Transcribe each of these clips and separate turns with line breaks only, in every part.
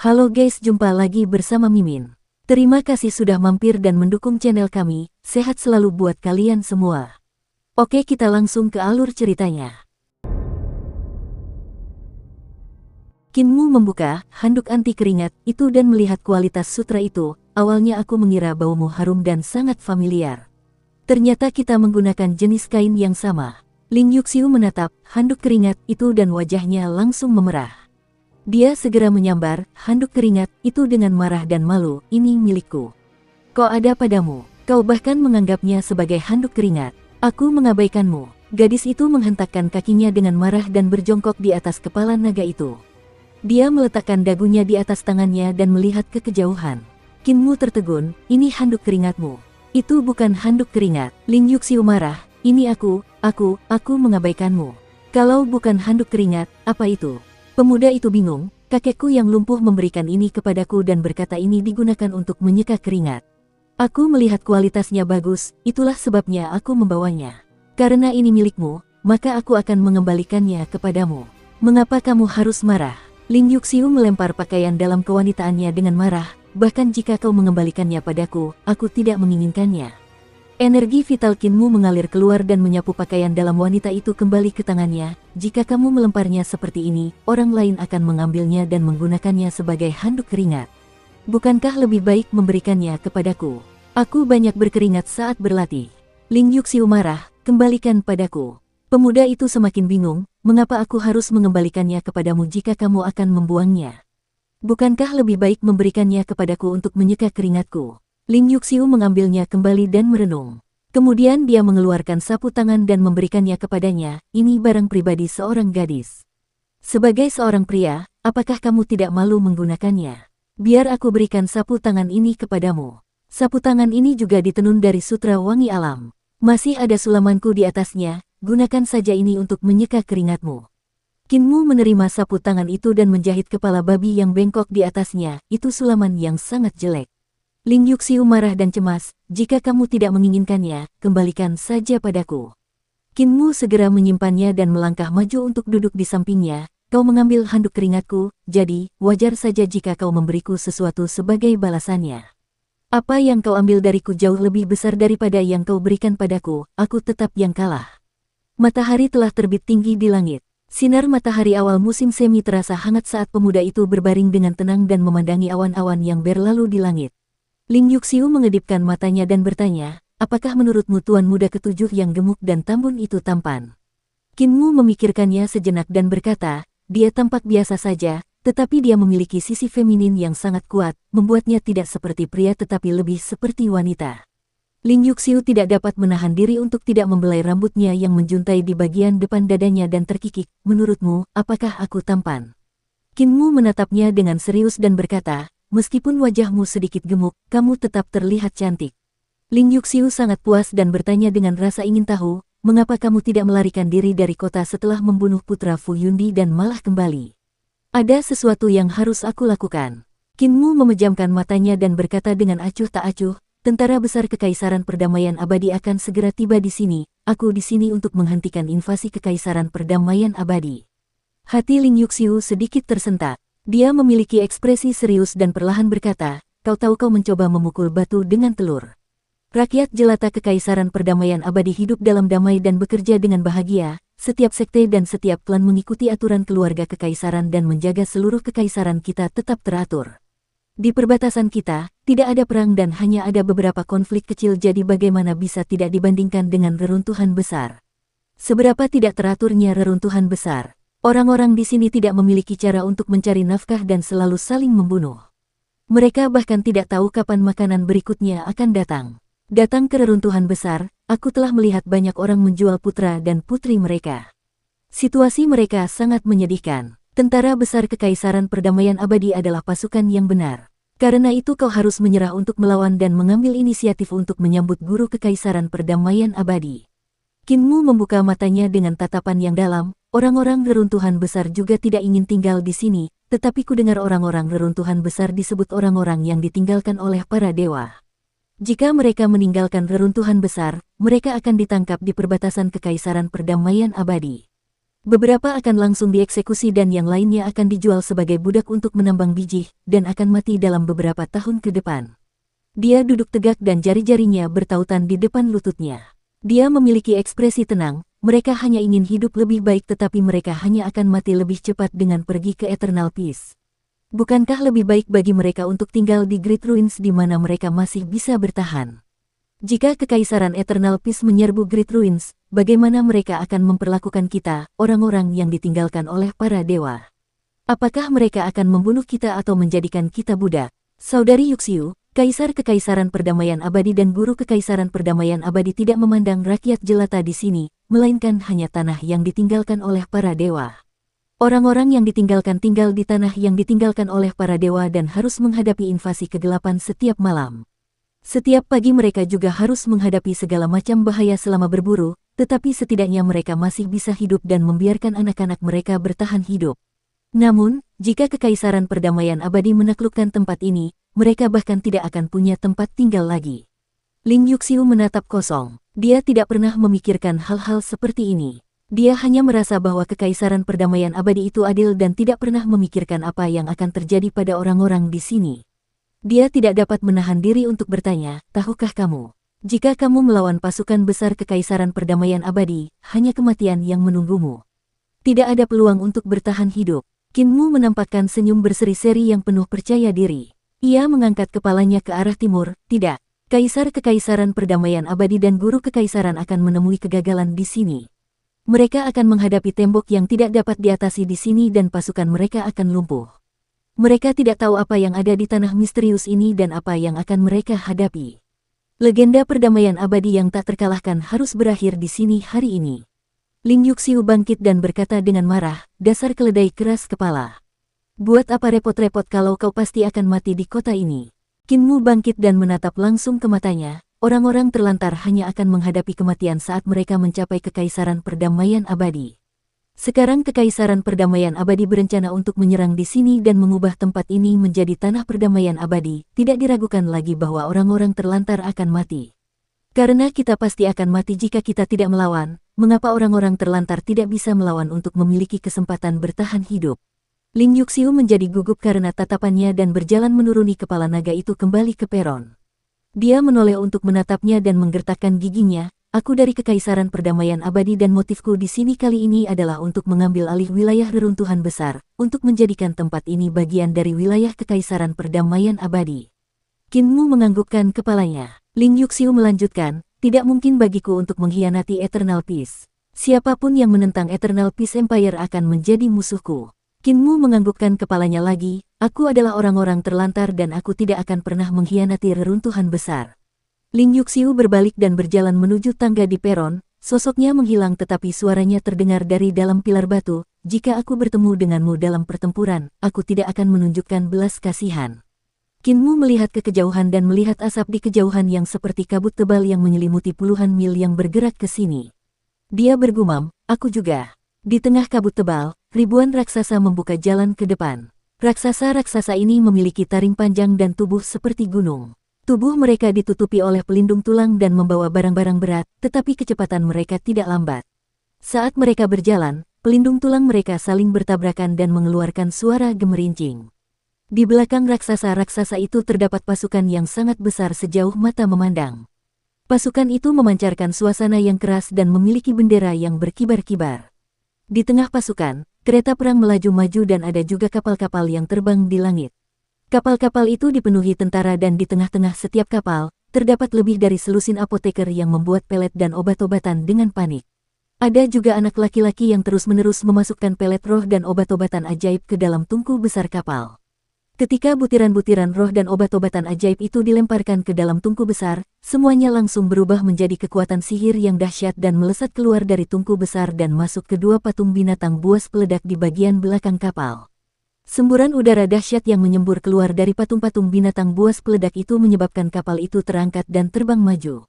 Halo guys, jumpa lagi bersama Mimin. Terima kasih sudah mampir dan mendukung channel kami, sehat selalu buat kalian semua. Oke, kita langsung ke alur ceritanya. Kinmu membuka handuk anti keringat itu dan melihat kualitas sutra itu. Awalnya aku mengira baumu harum dan sangat familiar. Ternyata kita menggunakan jenis kain yang sama. Ling Yuxiu menatap handuk keringat itu dan wajahnya langsung memerah. Dia segera menyambar handuk keringat itu dengan marah dan malu. Ini milikku. Kok ada padamu? Kau bahkan menganggapnya sebagai handuk keringat. Aku mengabaikanmu. Gadis itu menghentakkan kakinya dengan marah dan berjongkok di atas kepala naga itu. Dia meletakkan dagunya di atas tangannya dan melihat ke kejauhan. Kinmu tertegun, ini handuk keringatmu. Itu bukan handuk keringat. Ling Yuxiu marah, ini aku mengabaikanmu. Kalau bukan handuk keringat, apa itu? Pemuda itu bingung, kakekku yang lumpuh memberikan ini kepadaku dan berkata ini digunakan untuk menyeka keringat. Aku melihat kualitasnya bagus, itulah sebabnya aku membawanya. Karena ini milikmu, maka aku akan mengembalikannya kepadamu. Mengapa kamu harus marah? Ling Yuxiu melempar pakaian dalam kewanitaannya dengan marah, bahkan jika kau mengembalikannya padaku, aku tidak menginginkannya. Energi vital Kinmu mengalir keluar dan menyapu pakaian dalam wanita itu kembali ke tangannya. Jika kamu melemparnya seperti ini, orang lain akan mengambilnya dan menggunakannya sebagai handuk keringat. Bukankah lebih baik memberikannya kepadaku? Aku banyak berkeringat saat berlatih. Ling Yuxiu marah, kembalikan padaku. Pemuda itu semakin bingung, mengapa aku harus mengembalikannya kepadamu jika kamu akan membuangnya? Bukankah lebih baik memberikannya kepadaku untuk menyeka keringatku? Ling Yuxiu mengambilnya kembali dan merenung. Kemudian dia mengeluarkan sapu tangan dan memberikannya kepadanya. Ini barang pribadi seorang gadis. Sebagai seorang pria, apakah kamu tidak malu menggunakannya? Biar aku berikan sapu tangan ini kepadamu. Sapu tangan ini juga ditenun dari sutra wangi alam. Masih ada sulamanku di atasnya, gunakan saja ini untuk menyeka keringatmu. Kinmu menerima sapu tangan itu dan menjahit kepala babi yang bengkok di atasnya. Itu sulaman yang sangat jelek. Ling Yuxiu marah dan cemas, jika kamu tidak menginginkannya, kembalikan saja padaku. Kinmu segera menyimpannya dan melangkah maju untuk duduk di sampingnya. Kau mengambil handuk keringatku, jadi wajar saja jika kau memberiku sesuatu sebagai balasannya. Apa yang kau ambil dariku jauh lebih besar daripada yang kau berikan padaku, aku tetap yang kalah. Matahari telah terbit tinggi di langit. Sinar matahari awal musim semi terasa hangat saat pemuda itu berbaring dengan tenang dan memandangi awan-awan yang berlalu di langit. Ling Yuxiu mengedipkan matanya dan bertanya, apakah menurutmu tuan muda ketujuh yang gemuk dan tambun itu tampan? Kinmu memikirkannya sejenak dan berkata, dia tampak biasa saja, tetapi dia memiliki sisi feminin yang sangat kuat, membuatnya tidak seperti pria tetapi lebih seperti wanita. Ling Yuxiu tidak dapat menahan diri untuk tidak membelai rambutnya yang menjuntai di bagian depan dadanya dan terkikik, menurutmu, apakah aku tampan? Kinmu menatapnya dengan serius dan berkata, meskipun wajahmu sedikit gemuk, kamu tetap terlihat cantik. Ling Yuxiu sangat puas dan bertanya dengan rasa ingin tahu, mengapa kamu tidak melarikan diri dari kota setelah membunuh putra Fu Yundi dan malah kembali? Ada sesuatu yang harus aku lakukan. Kinmu memejamkan matanya dan berkata dengan acuh tak acuh, tentara besar Kekaisaran Perdamaian Abadi akan segera tiba di sini, aku di sini untuk menghentikan invasi Kekaisaran Perdamaian Abadi. Hati Ling Yuxiu sedikit tersentak. Dia memiliki ekspresi serius dan perlahan berkata, kau tahu kau mencoba memukul batu dengan telur. Rakyat jelata Kekaisaran Perdamaian Abadi hidup dalam damai dan bekerja dengan bahagia, setiap sekte dan setiap klan mengikuti aturan keluarga kekaisaran dan menjaga seluruh kekaisaran kita tetap teratur. Di perbatasan kita, tidak ada perang dan hanya ada beberapa konflik kecil jadi bagaimana bisa tidak dibandingkan dengan reruntuhan besar. Seberapa tidak teraturnya reruntuhan besar. Orang-orang di sini tidak memiliki cara untuk mencari nafkah dan selalu saling membunuh. Mereka bahkan tidak tahu kapan makanan berikutnya akan datang. Datang ke reruntuhan besar, aku telah melihat banyak orang menjual putra dan putri mereka. Situasi mereka sangat menyedihkan. Tentara besar Kekaisaran Perdamaian Abadi adalah pasukan yang benar. Karena itu kau harus menyerah untuk melawan dan mengambil inisiatif untuk menyambut guru Kekaisaran Perdamaian Abadi. Kinmu membuka matanya dengan tatapan yang dalam. Orang-orang reruntuhan besar juga tidak ingin tinggal di sini, tetapi ku dengar orang-orang reruntuhan besar disebut orang-orang yang ditinggalkan oleh para dewa. Jika mereka meninggalkan reruntuhan besar, mereka akan ditangkap di perbatasan Kekaisaran Perdamaian Abadi. Beberapa akan langsung dieksekusi dan yang lainnya akan dijual sebagai budak untuk menambang biji, dan akan mati dalam beberapa tahun ke depan. Dia duduk tegak dan jari-jarinya bertautan di depan lututnya. Dia memiliki ekspresi tenang, mereka hanya ingin hidup lebih baik tetapi mereka hanya akan mati lebih cepat dengan pergi ke Eternal Peace. Bukankah lebih baik bagi mereka untuk tinggal di Great Ruins di mana mereka masih bisa bertahan? Jika Kekaisaran Eternal Peace menyerbu Great Ruins, bagaimana mereka akan memperlakukan kita, orang-orang yang ditinggalkan oleh para dewa? Apakah mereka akan membunuh kita atau menjadikan kita budak? Saudari Yuxiu, Kaisar Kekaisaran Perdamaian Abadi dan Guru Kekaisaran Perdamaian Abadi tidak memandang rakyat jelata di sini, melainkan hanya tanah yang ditinggalkan oleh para dewa. Orang-orang yang ditinggalkan tinggal di tanah yang ditinggalkan oleh para dewa dan harus menghadapi invasi kegelapan setiap malam. Setiap pagi mereka juga harus menghadapi segala macam bahaya selama berburu, tetapi setidaknya mereka masih bisa hidup dan membiarkan anak-anak mereka bertahan hidup. Namun, jika Kekaisaran Perdamaian Abadi menaklukkan tempat ini, mereka bahkan tidak akan punya tempat tinggal lagi. Ling Yuxiu menatap kosong. Dia tidak pernah memikirkan hal-hal seperti ini. Dia hanya merasa bahwa Kekaisaran Perdamaian Abadi itu adil dan tidak pernah memikirkan apa yang akan terjadi pada orang-orang di sini. Dia tidak dapat menahan diri untuk bertanya, tahukah kamu? Jika kamu melawan pasukan besar Kekaisaran Perdamaian Abadi, hanya kematian yang menunggumu. Tidak ada peluang untuk bertahan hidup. Qin Mu menampakkan senyum berseri-seri yang penuh percaya diri. Ia mengangkat kepalanya ke arah timur, tidak. Kaisar Kekaisaran Perdamaian Abadi dan Guru Kekaisaran akan menemui kegagalan di sini. Mereka akan menghadapi tembok yang tidak dapat diatasi di sini dan pasukan mereka akan lumpuh. Mereka tidak tahu apa yang ada di tanah misterius ini dan apa yang akan mereka hadapi. Legenda perdamaian abadi yang tak terkalahkan harus berakhir di sini hari ini. Ling Yuxiu bangkit dan berkata dengan marah, dasar keledai keras kepala. Buat apa repot-repot kalau kau pasti akan mati di kota ini? Qin Mu bangkit dan menatap langsung ke matanya, orang-orang terlantar hanya akan menghadapi kematian saat mereka mencapai Kekaisaran Perdamaian Abadi. Sekarang Kekaisaran Perdamaian Abadi berencana untuk menyerang di sini dan mengubah tempat ini menjadi tanah perdamaian abadi. Tidak diragukan lagi bahwa orang-orang terlantar akan mati. Karena kita pasti akan mati jika kita tidak melawan, mengapa orang-orang terlantar tidak bisa melawan untuk memiliki kesempatan bertahan hidup? Ling Yuxiu menjadi gugup karena tatapannya dan berjalan menuruni kepala naga itu kembali ke peron. Dia menoleh untuk menatapnya dan menggertakkan giginya. Aku dari Kekaisaran Perdamaian Abadi dan motifku di sini kali ini adalah untuk mengambil alih wilayah reruntuhan besar, untuk menjadikan tempat ini bagian dari wilayah Kekaisaran Perdamaian Abadi. Qin Mu menganggukkan kepalanya. Ling Yuxiu melanjutkan, tidak mungkin bagiku untuk mengkhianati Eternal Peace. Siapapun yang menentang Eternal Peace Empire akan menjadi musuhku. Qin Mu menganggukkan kepalanya lagi, aku adalah orang-orang terlantar dan aku tidak akan pernah mengkhianati reruntuhan besar. Ling Yuxiu berbalik dan berjalan menuju tangga di peron, sosoknya menghilang tetapi suaranya terdengar dari dalam pilar batu, jika aku bertemu denganmu dalam pertempuran, aku tidak akan menunjukkan belas kasihan. Qin Mu melihat ke kejauhan dan melihat asap di kejauhan yang seperti kabut tebal yang menyelimuti puluhan mil yang bergerak ke sini. Dia bergumam, aku juga. Di tengah kabut tebal, ribuan raksasa membuka jalan ke depan. Raksasa-raksasa ini memiliki taring panjang dan tubuh seperti gunung. Tubuh mereka ditutupi oleh pelindung tulang dan membawa barang-barang berat, tetapi kecepatan mereka tidak lambat. Saat mereka berjalan, pelindung tulang mereka saling bertabrakan dan mengeluarkan suara gemerincing. Di belakang raksasa-raksasa itu terdapat pasukan yang sangat besar sejauh mata memandang. Pasukan itu memancarkan suasana yang keras dan memiliki bendera yang berkibar-kibar. Di tengah pasukan, kereta perang melaju-maju dan ada juga kapal-kapal yang terbang di langit. Kapal-kapal itu dipenuhi tentara dan di tengah-tengah setiap kapal, terdapat lebih dari selusin apoteker yang membuat pelet dan obat-obatan dengan panik. Ada juga anak laki-laki yang terus-menerus memasukkan pelet roh dan obat-obatan ajaib ke dalam tungku besar kapal. Ketika butiran-butiran roh dan obat-obatan ajaib itu dilemparkan ke dalam tungku besar, semuanya langsung berubah menjadi kekuatan sihir yang dahsyat dan melesat keluar dari tungku besar dan masuk ke dua patung binatang buas peledak di bagian belakang kapal. Semburan udara dahsyat yang menyembur keluar dari patung-patung binatang buas peledak itu menyebabkan kapal itu terangkat dan terbang maju.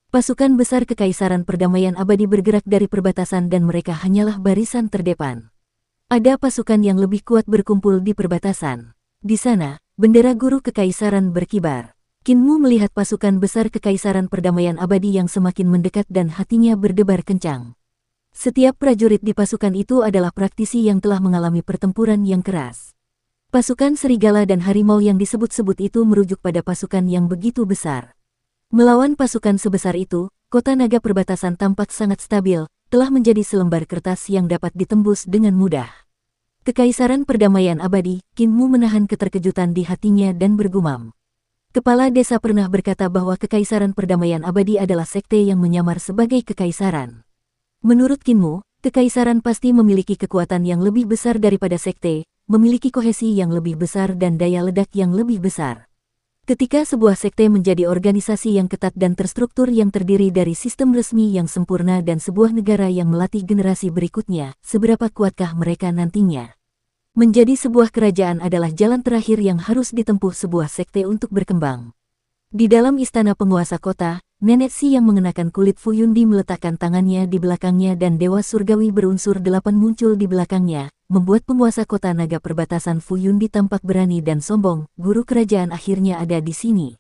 Pasukan besar Kekaisaran Perdamaian Abadi bergerak dari perbatasan dan mereka hanyalah barisan terdepan. Ada pasukan yang lebih kuat berkumpul di perbatasan. Di sana, bendera guru Kekaisaran berkibar. Qin Mu melihat pasukan besar Kekaisaran Perdamaian Abadi yang semakin mendekat dan hatinya berdebar kencang. Setiap prajurit di pasukan itu adalah praktisi yang telah mengalami pertempuran yang keras. Pasukan serigala dan harimau yang disebut-sebut itu merujuk pada pasukan yang begitu besar. Melawan pasukan sebesar itu, kota naga perbatasan tampak sangat stabil, telah menjadi selembar kertas yang dapat ditembus dengan mudah. Kekaisaran Perdamaian Abadi, Qin Mu menahan keterkejutan di hatinya dan bergumam. Kepala desa pernah berkata bahwa Kekaisaran Perdamaian Abadi adalah sekte yang menyamar sebagai kekaisaran. Menurut Qin Mu, kekaisaran pasti memiliki kekuatan yang lebih besar daripada sekte, memiliki kohesi yang lebih besar dan daya ledak yang lebih besar. Ketika sebuah sekte menjadi organisasi yang ketat dan terstruktur yang terdiri dari sistem resmi yang sempurna dan sebuah negara yang melatih generasi berikutnya, seberapa kuatkah mereka nantinya? Menjadi sebuah kerajaan adalah jalan terakhir yang harus ditempuh sebuah sekte untuk berkembang. Di dalam istana penguasa kota, Nenek Si yang mengenakan kulit Fuyundi meletakkan tangannya di belakangnya dan Dewa Surgawi berunsur 8 muncul di belakangnya, membuat penguasa kota naga perbatasan Fuyundi tampak berani dan sombong. Guru kerajaan akhirnya ada di sini.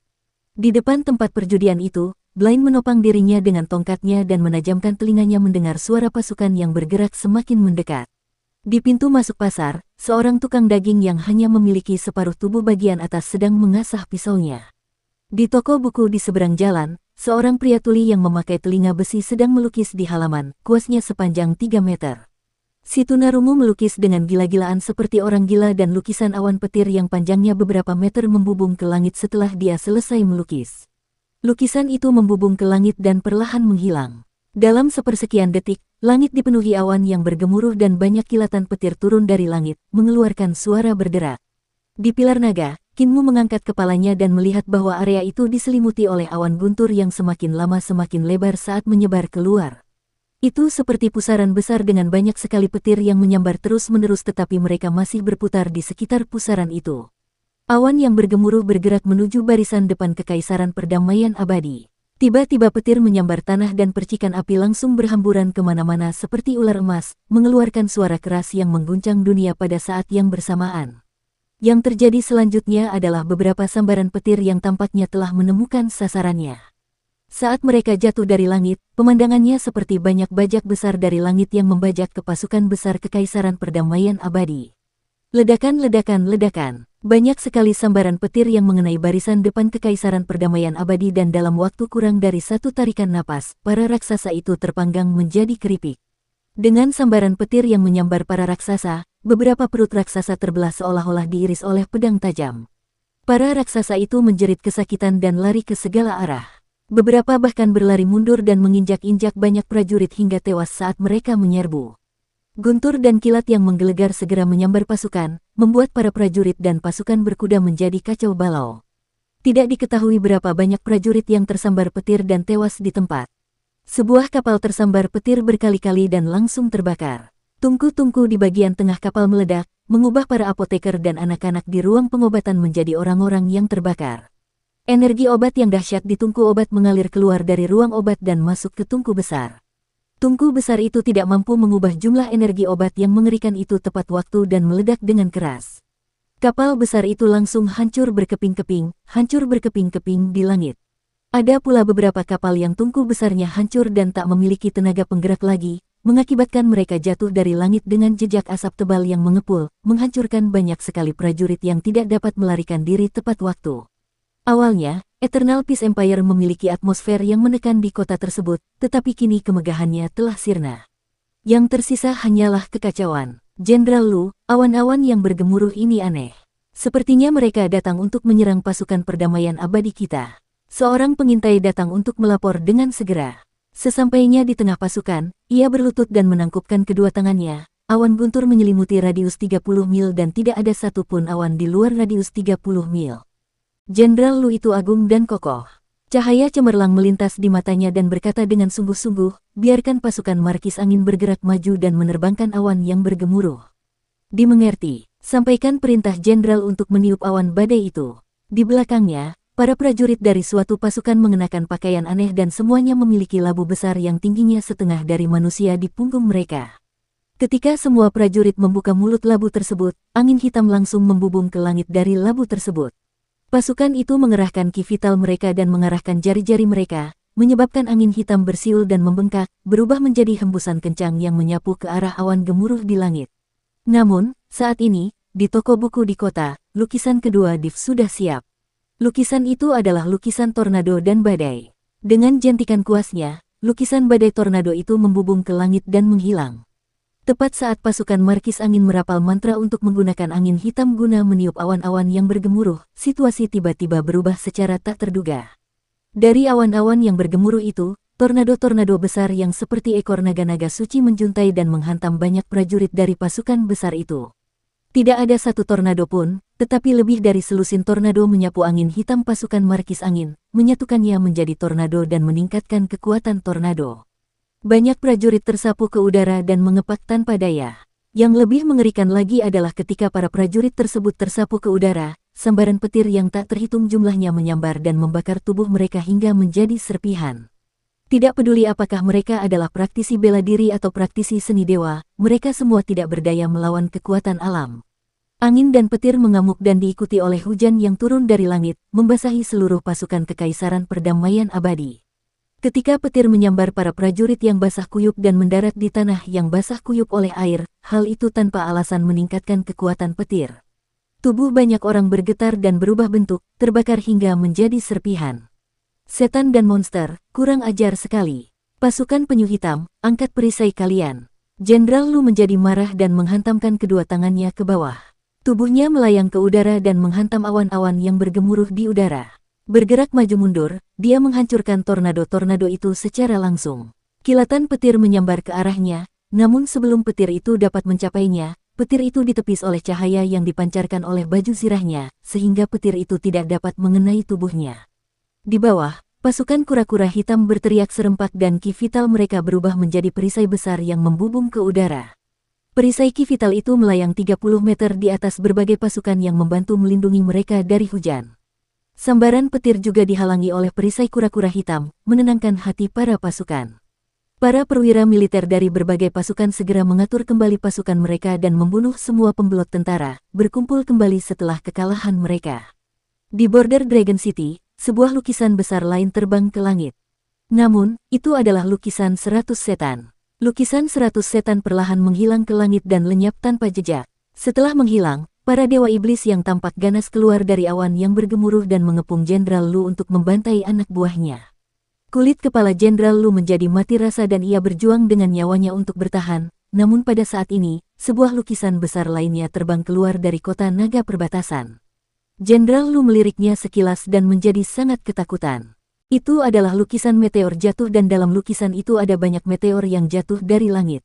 Di depan tempat perjudian itu, Blaine menopang dirinya dengan tongkatnya dan menajamkan telinganya mendengar suara pasukan yang bergerak semakin mendekat. Di pintu masuk pasar, seorang tukang daging yang hanya memiliki separuh tubuh bagian atas sedang mengasah pisaunya. Di toko buku di seberang jalan, seorang pria tuli yang memakai telinga besi sedang melukis di halaman, kuasnya sepanjang 3 meter. Si tunarungu melukis dengan gila-gilaan seperti orang gila dan lukisan awan petir yang panjangnya beberapa meter membubung ke langit setelah dia selesai melukis. Lukisan itu membubung ke langit dan perlahan menghilang. Dalam sepersekian detik, langit dipenuhi awan yang bergemuruh dan banyak kilatan petir turun dari langit, mengeluarkan suara berderak. Di pilar naga, Qin Mu mengangkat kepalanya dan melihat bahwa area itu diselimuti oleh awan guntur yang semakin lama semakin lebar saat menyebar keluar. Itu seperti pusaran besar dengan banyak sekali petir yang menyambar terus-menerus tetapi mereka masih berputar di sekitar pusaran itu. Awan yang bergemuruh bergerak menuju barisan depan Kekaisaran Perdamaian Abadi. Tiba-tiba petir menyambar tanah dan percikan api langsung berhamburan kemana-mana seperti ular emas, mengeluarkan suara keras yang mengguncang dunia pada saat yang bersamaan. Yang terjadi selanjutnya adalah beberapa sambaran petir yang tampaknya telah menemukan sasarannya. Saat mereka jatuh dari langit, pemandangannya seperti banyak bajak besar dari langit yang membajak ke pasukan besar Kekaisaran Perdamaian Abadi. Ledakan. Banyak sekali sambaran petir yang mengenai barisan depan Kekaisaran Perdamaian Abadi dan dalam waktu kurang dari satu tarikan napas, para raksasa itu terpanggang menjadi keripik. Dengan sambaran petir yang menyambar para raksasa, beberapa perut raksasa terbelah seolah-olah diiris oleh pedang tajam. Para raksasa itu menjerit kesakitan dan lari ke segala arah. Beberapa bahkan berlari mundur dan menginjak-injak banyak prajurit hingga tewas saat mereka menyerbu. Guntur dan kilat yang menggelegar segera menyambar pasukan, membuat para prajurit dan pasukan berkuda menjadi kacau balau. Tidak diketahui berapa banyak prajurit yang tersambar petir dan tewas di tempat. Sebuah kapal tersambar petir berkali-kali dan langsung terbakar. Tungku-tungku di bagian tengah kapal meledak, mengubah para apoteker dan anak-anak di ruang pengobatan menjadi orang-orang yang terbakar. Energi obat yang dahsyat di tungku obat mengalir keluar dari ruang obat dan masuk ke tungku besar. Tungku besar itu tidak mampu mengubah jumlah energi obat yang mengerikan itu tepat waktu dan meledak dengan keras. Kapal besar itu langsung hancur berkeping-keping di langit. Ada pula beberapa kapal yang tungku besarnya hancur dan tak memiliki tenaga penggerak lagi, mengakibatkan mereka jatuh dari langit dengan jejak asap tebal yang mengepul, menghancurkan banyak sekali prajurit yang tidak dapat melarikan diri tepat waktu. Awalnya, Eternal Peace Empire memiliki atmosfer yang menekan di kota tersebut, tetapi kini kemegahannya telah sirna. Yang tersisa hanyalah kekacauan. Jenderal Lu, awan-awan yang bergemuruh ini aneh. Sepertinya mereka datang untuk menyerang pasukan perdamaian abadi kita. Seorang pengintai datang untuk melapor dengan segera. Sesampainya di tengah pasukan, ia berlutut dan menangkupkan kedua tangannya. Awan guntur menyelimuti radius 30 mil dan tidak ada satupun awan di luar radius 30 mil. Jenderal Lu itu agung dan kokoh. Cahaya cemerlang melintas di matanya dan berkata dengan sungguh-sungguh, biarkan pasukan Markis Angin bergerak maju dan menerbangkan awan yang bergemuruh. Dimengerti, sampaikan perintah jenderal untuk meniup awan badai itu. Di belakangnya, para prajurit dari suatu pasukan mengenakan pakaian aneh dan semuanya memiliki labu besar yang tingginya setengah dari manusia di punggung mereka. Ketika semua prajurit membuka mulut labu tersebut, angin hitam langsung membubung ke langit dari labu tersebut. Pasukan itu mengerahkan ki vital mereka dan mengarahkan jari-jari mereka, menyebabkan angin hitam bersiul dan membengkak, berubah menjadi hembusan kencang yang menyapu ke arah awan gemuruh di langit. Namun, saat ini, di toko buku di kota, lukisan kedua Div sudah siap. Lukisan itu adalah lukisan tornado dan badai. Dengan jentikan kuasnya, lukisan badai tornado itu membubung ke langit dan menghilang. Tepat saat pasukan Markis Angin merapal mantra untuk menggunakan angin hitam guna meniup awan-awan yang bergemuruh, situasi tiba-tiba berubah secara tak terduga. Dari awan-awan yang bergemuruh itu, tornado-tornado besar yang seperti ekor naga-naga suci menjuntai dan menghantam banyak prajurit dari pasukan besar itu. Tidak ada satu tornado pun, tetapi lebih dari selusin tornado menyapu angin hitam pasukan Markis Angin, menyatukannya menjadi tornado dan meningkatkan kekuatan tornado. Banyak prajurit tersapu ke udara dan mengepak tanpa daya. Yang lebih mengerikan lagi adalah ketika para prajurit tersebut tersapu ke udara, sambaran petir yang tak terhitung jumlahnya menyambar dan membakar tubuh mereka hingga menjadi serpihan. Tidak peduli apakah mereka adalah praktisi bela diri atau praktisi seni dewa, mereka semua tidak berdaya melawan kekuatan alam. Angin dan petir mengamuk dan diikuti oleh hujan yang turun dari langit, membasahi seluruh pasukan Kekaisaran Perdamaian Abadi. Ketika petir menyambar para prajurit yang basah kuyup dan mendarat di tanah yang basah kuyup oleh air, hal itu tanpa alasan meningkatkan kekuatan petir. Tubuh banyak orang bergetar dan berubah bentuk, terbakar hingga menjadi serpihan. Setan dan monster, kurang ajar sekali. Pasukan penyu hitam, angkat perisai kalian. Jenderal Lu menjadi marah dan menghantamkan kedua tangannya ke bawah. Tubuhnya melayang ke udara dan menghantam awan-awan yang bergemuruh di udara. Bergerak maju mundur, dia menghancurkan tornado-tornado itu secara langsung. Kilatan petir menyambar ke arahnya, namun sebelum petir itu dapat mencapainya, petir itu ditepis oleh cahaya yang dipancarkan oleh baju zirahnya, sehingga petir itu tidak dapat mengenai tubuhnya. Di bawah, pasukan kura-kura hitam berteriak serempak dan ki vital mereka berubah menjadi perisai besar yang membubung ke udara. Perisai ki vital itu melayang 30 meter di atas berbagai pasukan yang membantu melindungi mereka dari hujan. Sambaran petir juga dihalangi oleh perisai kura-kura hitam, menenangkan hati para pasukan. Para perwira militer dari berbagai pasukan segera mengatur kembali pasukan mereka dan membunuh semua pembelot tentara, berkumpul kembali setelah kekalahan mereka. Di border Dragon City, sebuah lukisan besar lain terbang ke langit. Namun, itu adalah lukisan 100 setan. Lukisan 100 setan perlahan menghilang ke langit dan lenyap tanpa jejak. Setelah menghilang, para dewa iblis yang tampak ganas keluar dari awan yang bergemuruh dan mengepung Jenderal Lu untuk membantai anak buahnya. Kulit kepala Jenderal Lu menjadi mati rasa dan ia berjuang dengan nyawanya untuk bertahan, namun pada saat ini, sebuah lukisan besar lainnya terbang keluar dari kota naga perbatasan. Jenderal Lu meliriknya sekilas dan menjadi sangat ketakutan. Itu adalah lukisan meteor jatuh dan dalam lukisan itu ada banyak meteor yang jatuh dari langit.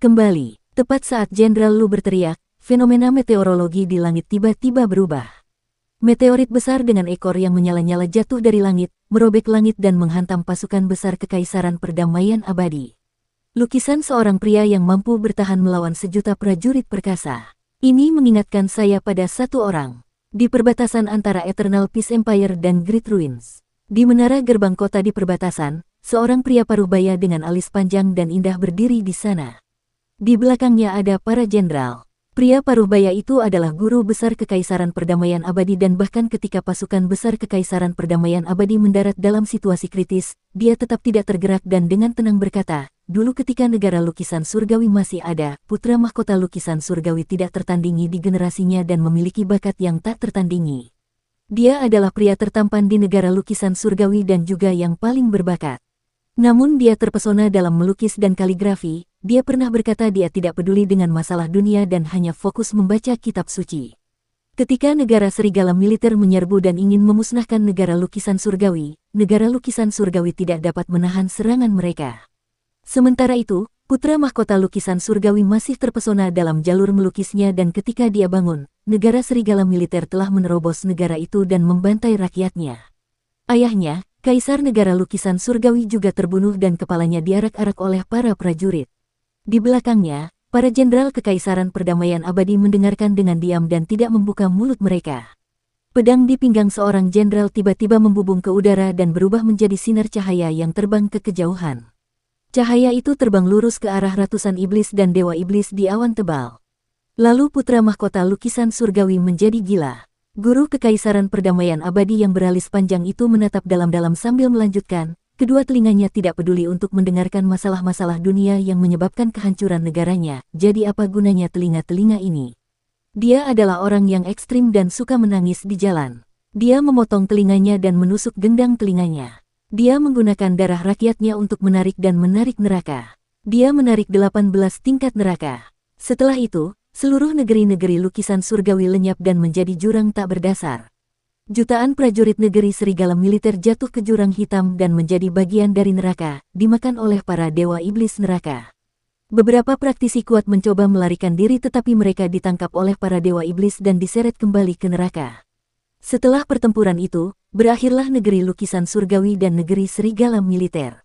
Kembali, tepat saat Jenderal Lu berteriak, fenomena meteorologi di langit tiba-tiba berubah. Meteorit besar dengan ekor yang menyala-nyala jatuh dari langit, merobek langit dan menghantam pasukan besar Kekaisaran Perdamaian Abadi. Lukisan seorang pria yang mampu bertahan melawan sejuta prajurit perkasa. Ini mengingatkan saya pada satu orang. Di perbatasan antara Eternal Peace Empire dan Great Ruins. Di menara gerbang kota di perbatasan, seorang pria paruh baya dengan alis panjang dan indah berdiri di sana. Di belakangnya ada para jenderal. Pria paruh baya itu adalah guru besar Kekaisaran Perdamaian Abadi dan bahkan ketika pasukan besar Kekaisaran Perdamaian Abadi mendarat dalam situasi kritis, dia tetap tidak tergerak dan dengan tenang berkata, dulu ketika negara lukisan surgawi masih ada, putra mahkota lukisan surgawi tidak tertandingi di generasinya dan memiliki bakat yang tak tertandingi. Dia adalah pria tertampan di negara lukisan surgawi dan juga yang paling berbakat. Namun dia terpesona dalam melukis dan kaligrafi, dia pernah berkata dia tidak peduli dengan masalah dunia dan hanya fokus membaca kitab suci. Ketika negara serigala militer menyerbu dan ingin memusnahkan negara lukisan surgawi tidak dapat menahan serangan mereka. Sementara itu, putra mahkota lukisan surgawi masih terpesona dalam jalur melukisnya dan ketika dia bangun, negara serigala militer telah menerobos negara itu dan membantai rakyatnya. Ayahnya, Kaisar negara lukisan surgawi juga terbunuh dan kepalanya diarak-arak oleh para prajurit. Di belakangnya, para jenderal Kekaisaran Perdamaian Abadi mendengarkan dengan diam dan tidak membuka mulut mereka. Pedang di pinggang seorang jenderal tiba-tiba membubung ke udara dan berubah menjadi sinar cahaya yang terbang ke kejauhan. Cahaya itu terbang lurus ke arah ratusan iblis dan dewa iblis di awan tebal. Lalu putra mahkota lukisan surgawi menjadi gila. Guru Kekaisaran Perdamaian Abadi yang beralis panjang itu menatap dalam-dalam sambil melanjutkan, kedua telinganya tidak peduli untuk mendengarkan masalah-masalah dunia yang menyebabkan kehancuran negaranya. Jadi apa gunanya telinga-telinga ini? Dia adalah orang yang ekstrim dan suka menangis di jalan. Dia memotong telinganya dan menusuk gendang telinganya. Dia menggunakan darah rakyatnya untuk menarik dan menarik neraka. Dia menarik 18 tingkat neraka. Setelah itu, seluruh negeri-negeri lukisan surgawi lenyap dan menjadi jurang tak berdasar. Jutaan prajurit negeri serigala militer jatuh ke jurang hitam dan menjadi bagian dari neraka, dimakan oleh para dewa iblis neraka. Beberapa praktisi kuat mencoba melarikan diri tetapi mereka ditangkap oleh para dewa iblis dan diseret kembali ke neraka. Setelah pertempuran itu, berakhirlah negeri lukisan surgawi dan negeri serigala militer.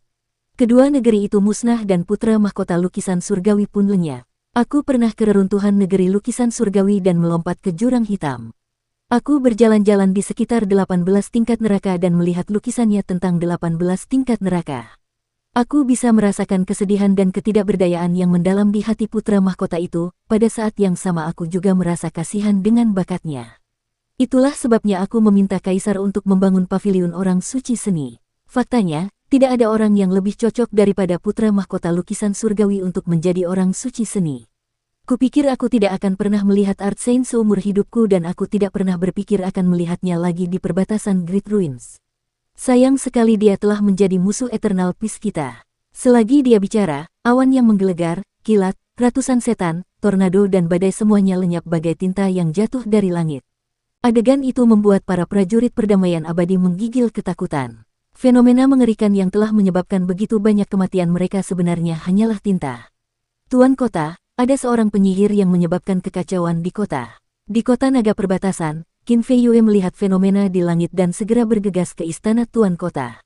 Kedua negeri itu musnah dan putra mahkota lukisan surgawi pun lenyap. Aku pernah ke reruntuhan negeri lukisan surgawi dan melompat ke jurang hitam. Aku berjalan-jalan di sekitar 18 tingkat neraka dan melihat lukisannya tentang 18 tingkat neraka. Aku bisa merasakan kesedihan dan ketidakberdayaan yang mendalam di hati putra mahkota itu. Pada saat yang sama aku juga merasa kasihan dengan bakatnya. Itulah sebabnya aku meminta kaisar untuk membangun paviliun orang suci seni. Faktanya, tidak ada orang yang lebih cocok daripada putra mahkota lukisan surgawi untuk menjadi orang suci seni. Kupikir aku tidak akan pernah melihat Art Saint seumur hidupku dan aku tidak pernah berpikir akan melihatnya lagi di perbatasan Great Ruins. Sayang sekali dia telah menjadi musuh Eternal Peace kita. Selagi dia bicara, awan yang menggelegar, kilat, ratusan setan, tornado dan badai semuanya lenyap bagai tinta yang jatuh dari langit. Adegan itu membuat para prajurit perdamaian abadi menggigil ketakutan. Fenomena mengerikan yang telah menyebabkan begitu banyak kematian mereka sebenarnya hanyalah tinta. Tuan Kota, ada seorang penyihir yang menyebabkan kekacauan di kota. Di kota naga perbatasan, Qin Fei Yue melihat fenomena di langit dan segera bergegas ke istana Tuan Kota.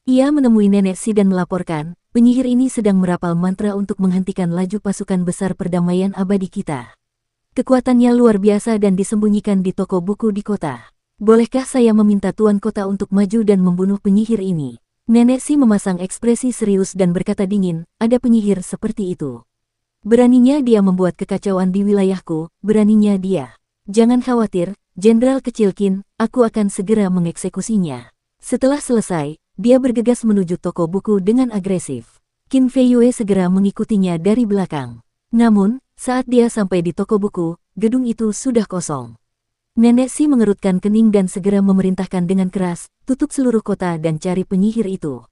Ia menemui Nenek Si dan melaporkan, penyihir ini sedang merapal mantra untuk menghentikan laju pasukan besar perdamaian abadi kita. Kekuatannya luar biasa dan disembunyikan di toko buku di kota. Bolehkah saya meminta Tuan Kota untuk maju dan membunuh penyihir ini? Nenek Si memasang ekspresi serius dan berkata dingin, ada penyihir seperti itu. Beraninya dia membuat kekacauan di wilayahku, beraninya dia. Jangan khawatir, Jenderal Kecil Qin, aku akan segera mengeksekusinya. Setelah selesai, dia bergegas menuju toko buku dengan agresif. Qin Fei Yue segera mengikutinya dari belakang. Namun, saat dia sampai di toko buku, gedung itu sudah kosong. Nenek Si mengerutkan kening dan segera memerintahkan dengan keras, tutup seluruh kota dan cari penyihir itu.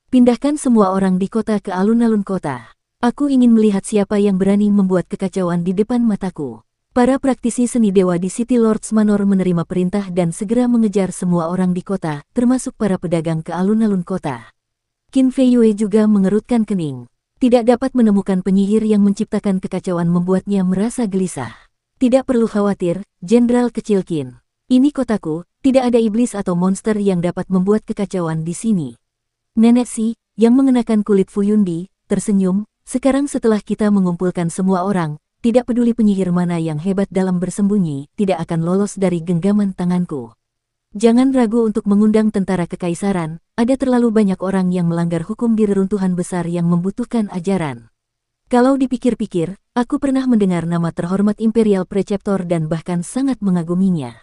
Pindahkan semua orang di kota ke alun-alun kota. Aku ingin melihat siapa yang berani membuat kekacauan di depan mataku. Para praktisi seni dewa di City Lords Manor menerima perintah dan segera mengejar semua orang di kota, termasuk para pedagang ke alun-alun kota. Qin Fei Yue juga mengerutkan kening. Tidak dapat menemukan penyihir yang menciptakan kekacauan membuatnya merasa gelisah. Tidak perlu khawatir, Jenderal Kecil Qin. Ini kotaku, tidak ada iblis atau monster yang dapat membuat kekacauan di sini. Nenek Si, yang mengenakan kulit Fuyundi, tersenyum. Sekarang setelah kita mengumpulkan semua orang, tidak peduli penyihir mana yang hebat dalam bersembunyi, tidak akan lolos dari genggaman tanganku. Jangan ragu untuk mengundang tentara kekaisaran, ada terlalu banyak orang yang melanggar hukum di reruntuhan besar yang membutuhkan ajaran. Kalau dipikir-pikir, aku pernah mendengar nama terhormat Imperial Preceptor dan bahkan sangat mengaguminya.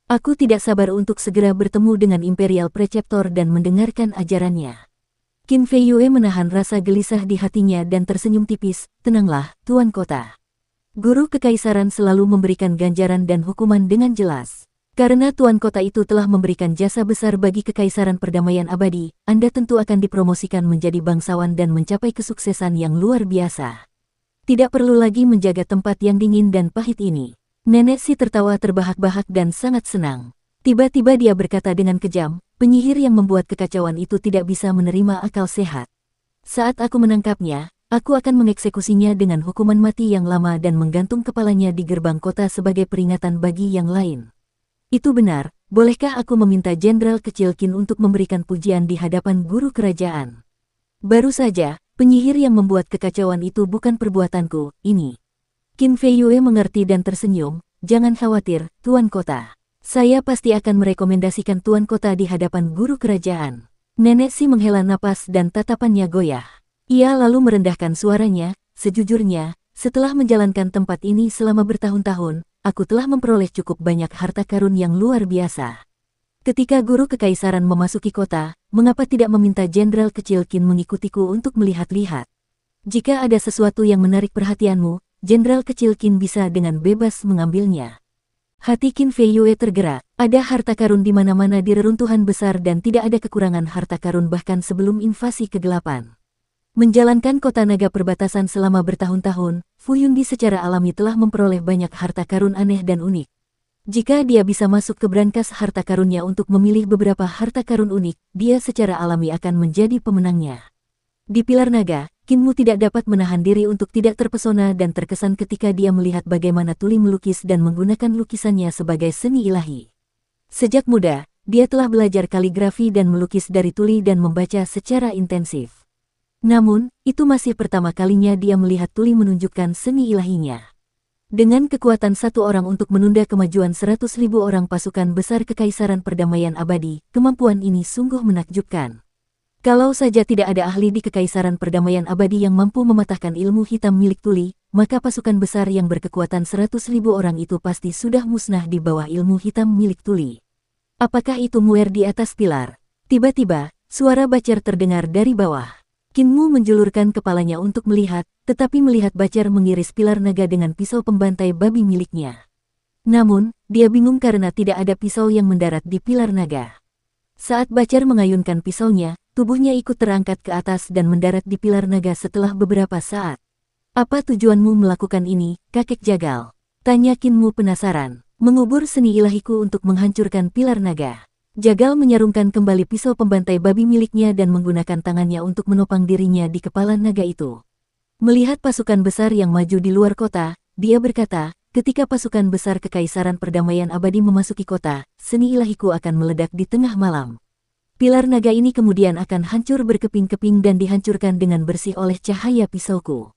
Aku tidak sabar untuk segera bertemu dengan Imperial Preceptor dan mendengarkan ajarannya. Qin Fei Yue menahan rasa gelisah di hatinya dan tersenyum tipis, tenanglah, Tuan Kota. Guru kekaisaran selalu memberikan ganjaran dan hukuman dengan jelas. Karena Tuan Kota itu telah memberikan jasa besar bagi kekaisaran perdamaian abadi, Anda tentu akan dipromosikan menjadi bangsawan dan mencapai kesuksesan yang luar biasa. Tidak perlu lagi menjaga tempat yang dingin dan pahit ini. Nenek Si tertawa terbahak-bahak dan sangat senang. Tiba-tiba dia berkata dengan kejam, penyihir yang membuat kekacauan itu tidak bisa menerima akal sehat. Saat aku menangkapnya, aku akan mengeksekusinya dengan hukuman mati yang lama dan menggantung kepalanya di gerbang kota sebagai peringatan bagi yang lain. Itu benar, bolehkah aku meminta Jenderal Kecil Qin untuk memberikan pujian di hadapan guru kerajaan? Baru saja, penyihir yang membuat kekacauan itu bukan perbuatanku, ini. Qin Fei Yue mengerti dan tersenyum, jangan khawatir, Tuan Kota. Saya pasti akan merekomendasikan Tuan Kota di hadapan guru kerajaan. Nenek Si menghela napas dan tatapannya goyah. Ia lalu merendahkan suaranya, sejujurnya, setelah menjalankan tempat ini selama bertahun-tahun, aku telah memperoleh cukup banyak harta karun yang luar biasa. Ketika guru kekaisaran memasuki kota, mengapa tidak meminta jenderal kecil Qin mengikutiku untuk melihat-lihat? Jika ada sesuatu yang menarik perhatianmu, jenderal kecil Qin bisa dengan bebas mengambilnya. Hati Qin Fei Yue tergerak, ada harta karun di mana-mana di reruntuhan besar dan tidak ada kekurangan harta karun bahkan sebelum invasi kegelapan. Menjalankan kota naga perbatasan selama bertahun-tahun, Fu Yundi secara alami telah memperoleh banyak harta karun aneh dan unik. Jika dia bisa masuk ke brankas harta karunnya untuk memilih beberapa harta karun unik, dia secara alami akan menjadi pemenangnya. Di Pilar Naga, Qin Mu tidak dapat menahan diri untuk tidak terpesona dan terkesan ketika dia melihat bagaimana Tuli melukis dan menggunakan lukisannya sebagai seni ilahi. Sejak muda, dia telah belajar kaligrafi dan melukis dari Tuli dan membaca secara intensif. Namun, itu masih pertama kalinya dia melihat Tuli menunjukkan seni ilahinya. Dengan kekuatan satu orang untuk menunda kemajuan 100.000 orang pasukan besar Kekaisaran Perdamaian Abadi, kemampuan ini sungguh menakjubkan. Kalau saja tidak ada ahli di Kekaisaran Perdamaian Abadi yang mampu mematahkan ilmu hitam milik Tuli, maka pasukan besar yang berkekuatan 100.000 orang itu pasti sudah musnah di bawah ilmu hitam milik Tuli. Apakah itu Muer di atas pilar? Tiba-tiba, suara Bacar terdengar dari bawah. Qin Mu menjulurkan kepalanya untuk melihat, tetapi melihat Bacar mengiris pilar naga dengan pisau pembantai babi miliknya. Namun, dia bingung karena tidak ada pisau yang mendarat di pilar naga. Saat Bacar mengayunkan pisaunya, tubuhnya ikut terangkat ke atas dan mendarat di pilar naga setelah beberapa saat. Apa tujuanmu melakukan ini, kakek jagal? Tanya Qin Mu penasaran. Mengubur seni ilahiku untuk menghancurkan pilar naga. Jagal menyarungkan kembali pisau pembantai babi miliknya dan menggunakan tangannya untuk menopang dirinya di kepala naga itu. Melihat pasukan besar yang maju di luar kota, dia berkata, ketika pasukan besar Kekaisaran Perdamaian Abadi memasuki kota, seni ilahiku akan meledak di tengah malam. Pilar naga ini kemudian akan hancur berkeping-keping dan dihancurkan dengan bersih oleh cahaya pisauku.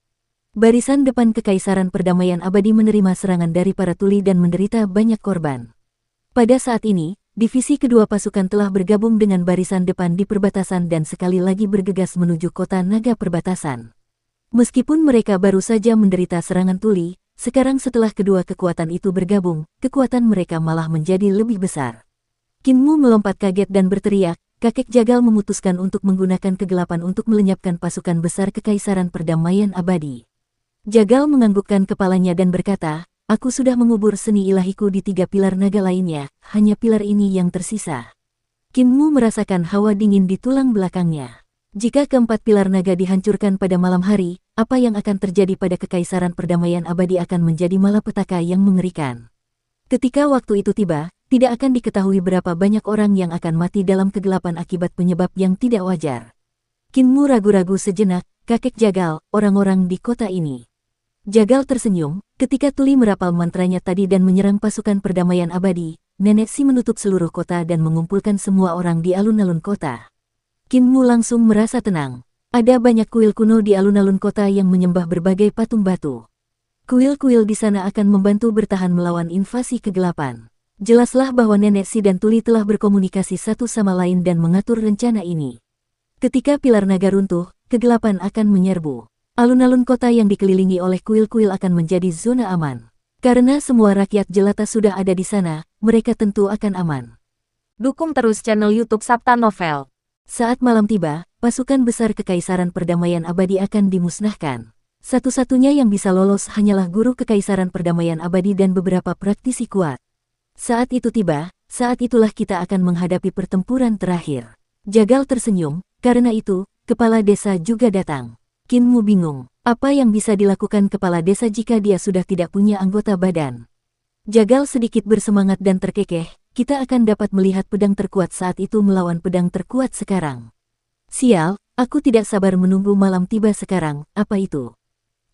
Barisan depan Kekaisaran Perdamaian Abadi menerima serangan dari para Tuli dan menderita banyak korban. Pada saat ini, divisi kedua pasukan telah bergabung dengan barisan depan di perbatasan dan sekali lagi bergegas menuju kota naga perbatasan. Meskipun mereka baru saja menderita serangan Tuli, sekarang setelah kedua kekuatan itu bergabung, kekuatan mereka malah menjadi lebih besar. Qin Mu melompat kaget dan berteriak, kakek jagal memutuskan untuk menggunakan kegelapan untuk melenyapkan pasukan besar Kekaisaran Perdamaian Abadi. Jagal menganggukkan kepalanya dan berkata, aku sudah mengubur seni ilahiku di 3 pilar naga lainnya, hanya pilar ini yang tersisa. Qin Mu merasakan hawa dingin di tulang belakangnya. Jika keempat pilar naga dihancurkan pada malam hari, apa yang akan terjadi pada Kekaisaran Perdamaian Abadi akan menjadi malapetaka yang mengerikan. Ketika waktu itu tiba, tidak akan diketahui berapa banyak orang yang akan mati dalam kegelapan akibat penyebab yang tidak wajar. Qin Mu ragu-ragu sejenak, kakek jagal, orang-orang di kota ini. Jagal tersenyum, ketika Tuli merapal mantranya tadi dan menyerang pasukan perdamaian abadi, Nenek Si menutup seluruh kota dan mengumpulkan semua orang di alun-alun kota. Qin Mu langsung merasa tenang. Ada banyak kuil kuno di alun-alun kota yang menyembah berbagai patung batu. Kuil-kuil di sana akan membantu bertahan melawan invasi kegelapan. Jelaslah bahwa Nenek Si dan Tuli telah berkomunikasi satu sama lain dan mengatur rencana ini. Ketika pilar naga runtuh, kegelapan akan menyerbu. Alun-alun kota yang dikelilingi oleh kuil-kuil akan menjadi zona aman. Karena semua rakyat jelata sudah ada di sana, mereka tentu akan aman.
Dukung terus channel YouTube Sabta Novel.
Saat malam tiba, pasukan besar Kekaisaran Perdamaian Abadi akan dimusnahkan. Satu-satunya yang bisa lolos hanyalah guru Kekaisaran Perdamaian Abadi dan beberapa praktisi kuat. Saat itu tiba, saat itulah kita akan menghadapi pertempuran terakhir. Jagal tersenyum, karena itu, kepala desa juga datang. Qin Mu bingung, apa yang bisa dilakukan kepala desa jika dia sudah tidak punya anggota badan? Jagal sedikit bersemangat dan terkekeh, kita akan dapat melihat pedang terkuat saat itu melawan pedang terkuat sekarang. Sial, aku tidak sabar menunggu malam tiba sekarang, apa itu?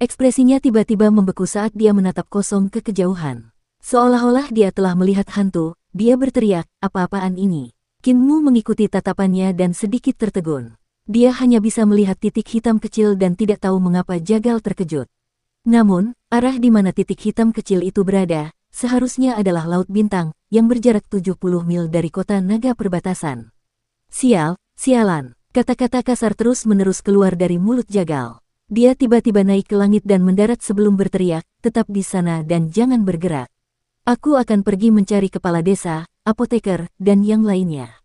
Ekspresinya tiba-tiba membeku saat dia menatap kosong ke kejauhan. Seolah-olah dia telah melihat hantu, dia berteriak, apa-apaan ini? Qin Mu mengikuti tatapannya dan sedikit tertegun. Dia hanya bisa melihat titik hitam kecil dan tidak tahu mengapa Jagal terkejut. Namun, arah di mana titik hitam kecil itu berada, seharusnya adalah Laut Bintang, yang berjarak 70 mil dari kota naga perbatasan. Sialan, kata-kata kasar terus-menerus keluar dari mulut Jagal. Dia tiba-tiba naik ke langit dan mendarat sebelum berteriak, tetap di sana dan jangan bergerak. Aku akan pergi mencari kepala desa, apoteker, dan yang lainnya.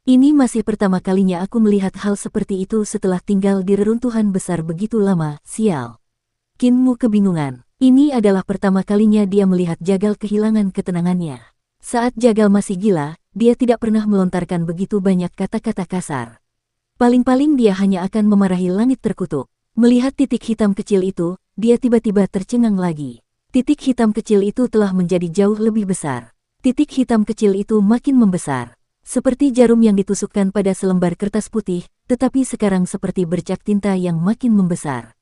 Ini masih pertama kalinya aku melihat hal seperti itu setelah tinggal di reruntuhan besar begitu lama, sial. Qin Mu kebingungan. Ini adalah pertama kalinya dia melihat Jagal kehilangan ketenangannya. Saat Jagal masih gila, dia tidak pernah melontarkan begitu banyak kata-kata kasar. Paling-paling dia hanya akan memarahi langit terkutuk. Melihat titik hitam kecil itu, dia tiba-tiba tercengang lagi. Titik hitam kecil itu telah menjadi jauh lebih besar. Titik hitam kecil itu makin membesar. Seperti jarum yang ditusukkan pada selembar kertas putih, tetapi sekarang seperti bercak tinta yang makin membesar.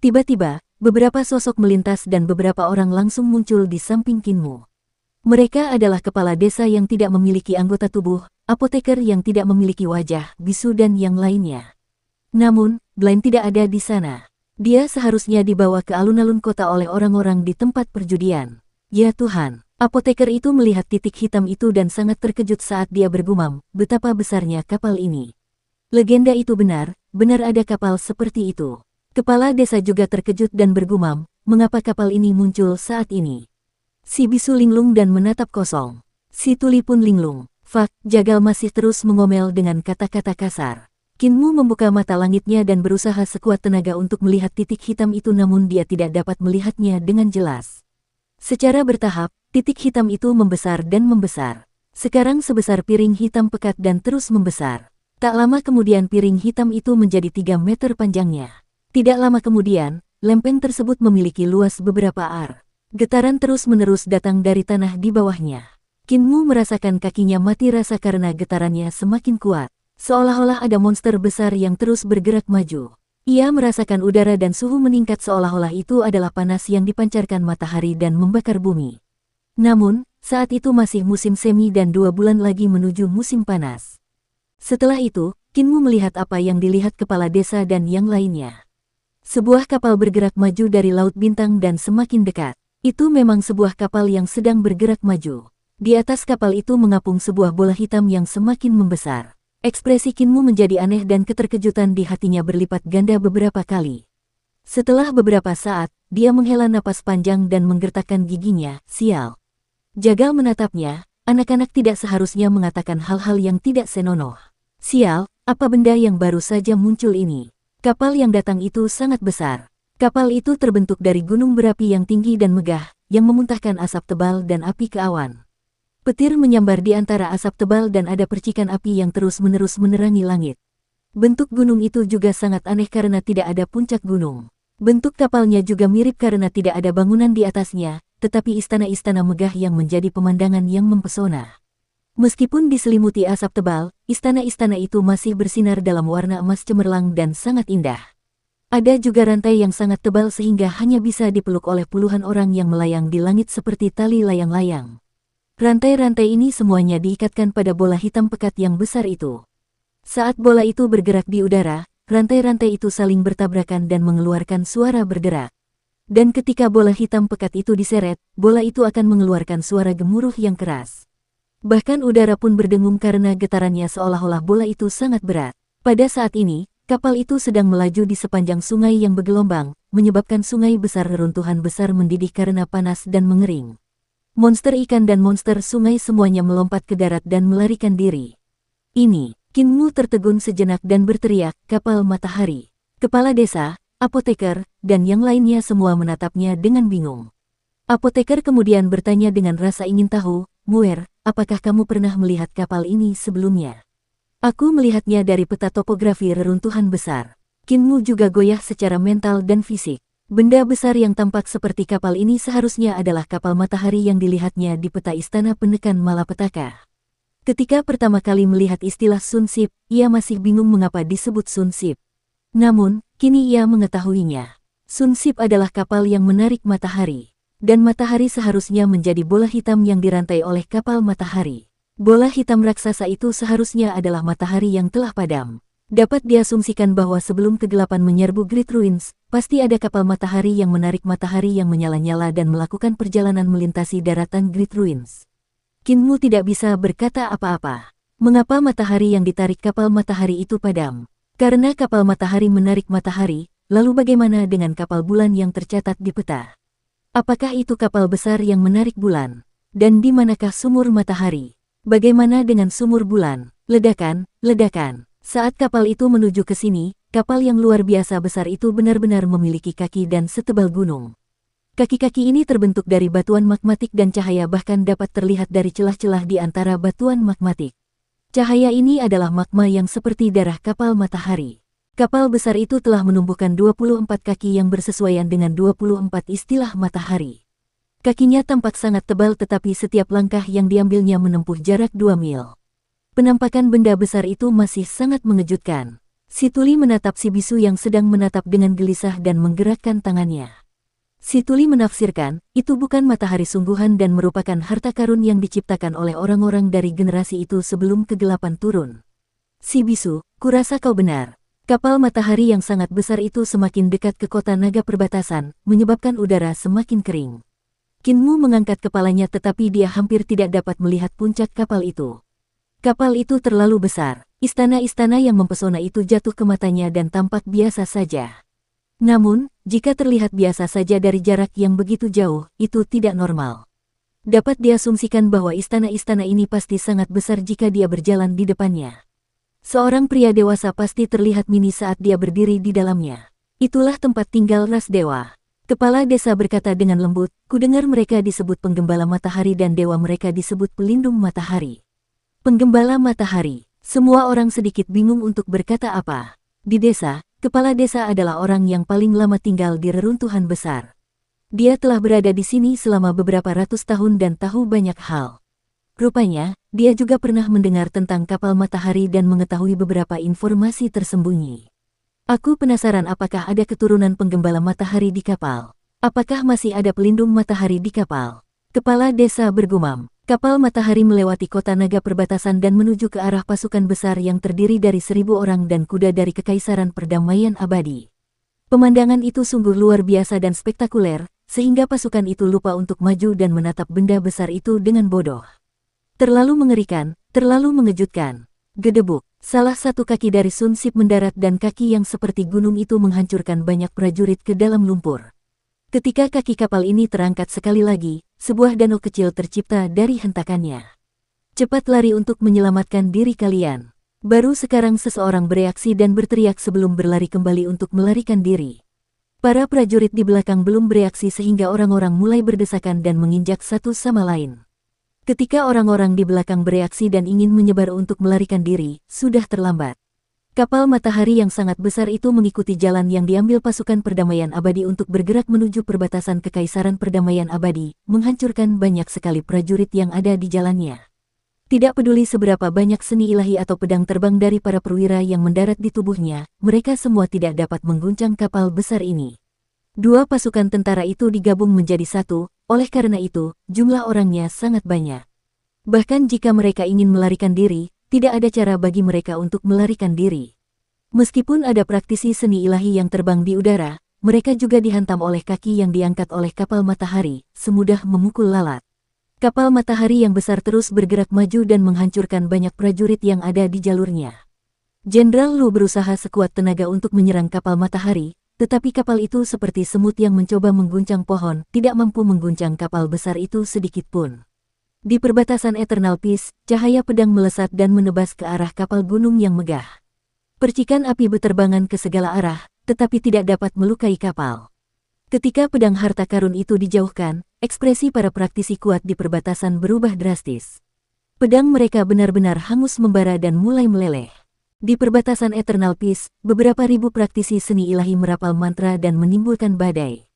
Tiba-tiba, beberapa sosok melintas dan beberapa orang langsung muncul di samping Qin Mu. Mereka adalah kepala desa yang tidak memiliki anggota tubuh, apoteker yang tidak memiliki wajah, bisu dan yang lainnya. Namun, Blind tidak ada di sana. Dia seharusnya dibawa ke alun-alun kota oleh orang-orang di tempat perjudian. Ya Tuhan! Apoteker itu melihat titik hitam itu dan sangat terkejut saat dia bergumam, betapa besarnya kapal ini. Legenda itu benar, benar ada kapal seperti itu. Kepala desa juga terkejut dan bergumam, mengapa kapal ini muncul saat ini. Si bisu linglung dan menatap kosong. Si tuli pun linglung. Fak, Jagal masih terus mengomel dengan kata-kata kasar. Qin Mu membuka mata langitnya dan berusaha sekuat tenaga untuk melihat titik hitam itu namun dia tidak dapat melihatnya dengan jelas. Secara bertahap, titik hitam itu membesar dan membesar. Sekarang sebesar piring hitam pekat dan terus membesar. Tak lama kemudian piring hitam itu menjadi 3 meter panjangnya. Tidak lama kemudian, lempeng tersebut memiliki luas beberapa ar. Getaran terus-menerus datang dari tanah di bawahnya. Qin Mu merasakan kakinya mati rasa karena getarannya semakin kuat. Seolah-olah ada monster besar yang terus bergerak maju. Ia merasakan udara dan suhu meningkat seolah-olah itu adalah panas yang dipancarkan matahari dan membakar bumi. Namun, saat itu masih musim semi dan 2 bulan lagi menuju musim panas. Setelah itu, Qin Mu melihat apa yang dilihat kepala desa dan yang lainnya. Sebuah kapal bergerak maju dari Laut Bintang dan semakin dekat. Itu memang sebuah kapal yang sedang bergerak maju. Di atas kapal itu mengapung sebuah bola hitam yang semakin membesar. Ekspresi Qin Mu menjadi aneh dan keterkejutan di hatinya berlipat ganda beberapa kali. Setelah beberapa saat, dia menghela napas panjang dan menggertakkan giginya, sial. Jagal menatapnya, anak-anak tidak seharusnya mengatakan hal-hal yang tidak senonoh. Sial, apa benda yang baru saja muncul ini? Kapal yang datang itu sangat besar. Kapal itu terbentuk dari gunung berapi yang tinggi dan megah, yang memuntahkan asap tebal dan api ke awan. Petir menyambar di antara asap tebal dan ada percikan api yang terus-menerus menerangi langit. Bentuk gunung itu juga sangat aneh karena tidak ada puncak gunung. Bentuk kapalnya juga mirip karena tidak ada bangunan di atasnya, tetapi istana-istana megah yang menjadi pemandangan yang mempesona. Meskipun diselimuti asap tebal, istana-istana itu masih bersinar dalam warna emas cemerlang dan sangat indah. Ada juga rantai yang sangat tebal sehingga hanya bisa dipeluk oleh puluhan orang yang melayang di langit seperti tali layang-layang. Rantai-rantai ini semuanya diikatkan pada bola hitam pekat yang besar itu. Saat bola itu bergerak di udara, rantai-rantai itu saling bertabrakan dan mengeluarkan suara berderak. Dan ketika bola hitam pekat itu diseret, bola itu akan mengeluarkan suara gemuruh yang keras. Bahkan udara pun berdengung karena getarannya seolah-olah bola itu sangat berat. Pada saat ini, kapal itu sedang melaju di sepanjang sungai yang bergelombang, menyebabkan sungai besar reruntuhan besar mendidih karena panas dan mengering. Monster ikan dan monster sungai semuanya melompat ke darat dan melarikan diri. Ini, Qin Mu tertegun sejenak dan berteriak, kapal matahari. Kepala desa, apoteker, dan yang lainnya semua menatapnya dengan bingung. Apoteker kemudian bertanya dengan rasa ingin tahu, Muer, apakah kamu pernah melihat kapal ini sebelumnya? Aku melihatnya dari peta topografi reruntuhan besar. Qin Mu juga goyah secara mental dan fisik. Benda besar yang tampak seperti kapal ini seharusnya adalah kapal matahari yang dilihatnya di peta istana penekan malapetaka. Ketika pertama kali melihat istilah Sun Ship, ia masih bingung mengapa disebut Sun Ship. Namun, kini ia mengetahuinya. Sun Ship adalah kapal yang menarik matahari. Dan matahari seharusnya menjadi bola hitam yang dirantai oleh kapal matahari. Bola hitam raksasa itu seharusnya adalah matahari yang telah padam. Dapat diasumsikan bahwa sebelum kegelapan menyerbu Great Ruins, pasti ada kapal matahari yang menarik matahari yang menyala-nyala dan melakukan perjalanan melintasi daratan Great Ruins. Qin Mu tidak bisa berkata apa-apa. Mengapa matahari yang ditarik kapal matahari itu padam? Karena kapal matahari menarik matahari, lalu bagaimana dengan kapal bulan yang tercatat di peta? Apakah itu kapal besar yang menarik bulan? Dan di manakah sumur matahari? Bagaimana dengan sumur bulan? Ledakan, ledakan. Saat kapal itu menuju ke sini, kapal yang luar biasa besar itu benar-benar memiliki kaki dan setebal gunung. Kaki-kaki ini terbentuk dari batuan magmatik dan cahaya bahkan dapat terlihat dari celah-celah di antara batuan magmatik. Cahaya ini adalah magma yang seperti darah kapal matahari. Kapal besar itu telah menumbuhkan 24 kaki yang bersesuaian dengan 24 istilah matahari. Kakinya tampak sangat tebal tetapi setiap langkah yang diambilnya menempuh jarak 2 mil. Penampakan benda besar itu masih sangat mengejutkan. Si Tuli menatap si bisu yang sedang menatap dengan gelisah dan menggerakkan tangannya. Si Tuli menafsirkan, itu bukan matahari sungguhan dan merupakan harta karun yang diciptakan oleh orang-orang dari generasi itu sebelum kegelapan turun. Si bisu, kurasa kau benar. Kapal matahari yang sangat besar itu semakin dekat ke kota naga perbatasan, menyebabkan udara semakin kering. Kinmu mengangkat kepalanya tetapi dia hampir tidak dapat melihat puncak kapal itu. Kapal itu terlalu besar, istana-istana yang mempesona itu jatuh ke matanya dan tampak biasa saja. Namun, jika terlihat biasa saja dari jarak yang begitu jauh, itu tidak normal. Dapat diasumsikan bahwa istana-istana ini pasti sangat besar jika dia berjalan di depannya. Seorang pria dewasa pasti terlihat mini saat dia berdiri di dalamnya. Itulah tempat tinggal ras dewa. Kepala desa berkata dengan lembut, kudengar mereka disebut penggembala matahari dan dewa mereka disebut pelindung matahari. Penggembala matahari. Semua orang sedikit bingung untuk berkata apa. Di desa, kepala desa adalah orang yang paling lama tinggal di reruntuhan besar. Dia telah berada di sini selama beberapa ratus tahun dan tahu banyak hal. Rupanya, dia juga pernah mendengar tentang kapal matahari dan mengetahui beberapa informasi tersembunyi. Aku penasaran apakah ada keturunan penggembala matahari di kapal. Apakah masih ada pelindung matahari di kapal? Kepala desa bergumam. Kapal matahari melewati kota naga perbatasan dan menuju ke arah pasukan besar yang terdiri dari 1000 orang dan kuda dari Kekaisaran Perdamaian Abadi. Pemandangan itu sungguh luar biasa dan spektakuler, sehingga pasukan itu lupa untuk maju dan menatap benda besar itu dengan bodoh. Terlalu mengerikan, terlalu mengejutkan. Gedebuk. Salah satu kaki dari Sun Sip mendarat dan kaki yang seperti gunung itu menghancurkan banyak prajurit ke dalam lumpur. Ketika kaki kapal ini terangkat sekali lagi, sebuah danau kecil tercipta dari hentakannya. Cepat lari untuk menyelamatkan diri kalian. Baru sekarang seseorang bereaksi dan berteriak sebelum berlari kembali untuk melarikan diri. Para prajurit di belakang belum bereaksi sehingga orang-orang mulai berdesakan dan menginjak satu sama lain. Ketika orang-orang di belakang bereaksi dan ingin menyebar untuk melarikan diri, sudah terlambat. Kapal matahari yang sangat besar itu mengikuti jalan yang diambil pasukan perdamaian abadi untuk bergerak menuju perbatasan Kekaisaran Perdamaian Abadi, menghancurkan banyak sekali prajurit yang ada di jalannya. Tidak peduli seberapa banyak seni ilahi atau pedang terbang dari para perwira yang mendarat di tubuhnya, mereka semua tidak dapat mengguncang kapal besar ini. Dua pasukan tentara itu digabung menjadi satu, oleh karena itu, jumlah orangnya sangat banyak. Bahkan jika mereka ingin melarikan diri, tidak ada cara bagi mereka untuk melarikan diri. Meskipun ada praktisi seni ilahi yang terbang di udara, mereka juga dihantam oleh kaki yang diangkat oleh kapal matahari, semudah memukul lalat. Kapal matahari yang besar terus bergerak maju dan menghancurkan banyak prajurit yang ada di jalurnya. Jenderal Lu berusaha sekuat tenaga untuk menyerang kapal matahari, tetapi kapal itu seperti semut yang mencoba mengguncang pohon, tidak mampu mengguncang kapal besar itu sedikit pun. Di perbatasan Eternal Peace, cahaya pedang melesat dan menebas ke arah kapal gunung yang megah. Percikan api berterbangan ke segala arah, tetapi tidak dapat melukai kapal. Ketika pedang harta karun itu dijauhkan, ekspresi para praktisi kuat di perbatasan berubah drastis. Pedang mereka benar-benar hangus membara dan mulai meleleh. Di perbatasan Eternal Peace, beberapa ribu praktisi seni ilahi merapal mantra dan menimbulkan badai.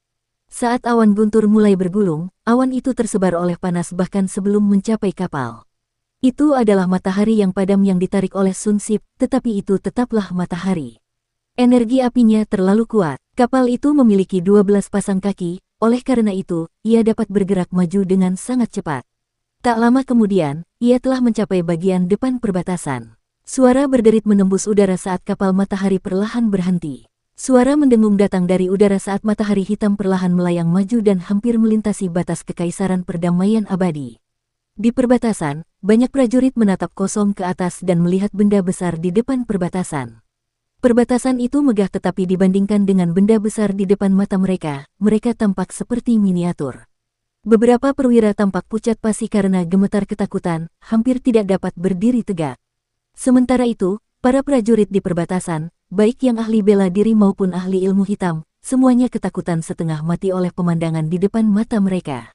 Saat awan guntur mulai bergulung, awan itu tersebar oleh panas bahkan sebelum mencapai kapal. Itu adalah matahari yang padam yang ditarik oleh Sun Sip, tetapi itu tetaplah matahari. Energi apinya terlalu kuat. Kapal itu memiliki 12 pasang kaki, oleh karena itu, ia dapat bergerak maju dengan sangat cepat. Tak lama kemudian, ia telah mencapai bagian depan perbatasan. Suara berderit menembus udara saat kapal matahari perlahan berhenti. Suara mendengung datang dari udara saat matahari hitam perlahan melayang maju dan hampir melintasi batas Kekaisaran Perdamaian Abadi. Di perbatasan, banyak prajurit menatap kosong ke atas dan melihat benda besar di depan perbatasan. Perbatasan itu megah tetapi dibandingkan dengan benda besar di depan mata mereka, mereka tampak seperti miniatur. Beberapa perwira tampak pucat pasi karena gemetar ketakutan, hampir tidak dapat berdiri tegak. Sementara itu, para prajurit di perbatasan, baik yang ahli bela diri maupun ahli ilmu hitam, semuanya ketakutan setengah mati oleh pemandangan di depan mata mereka.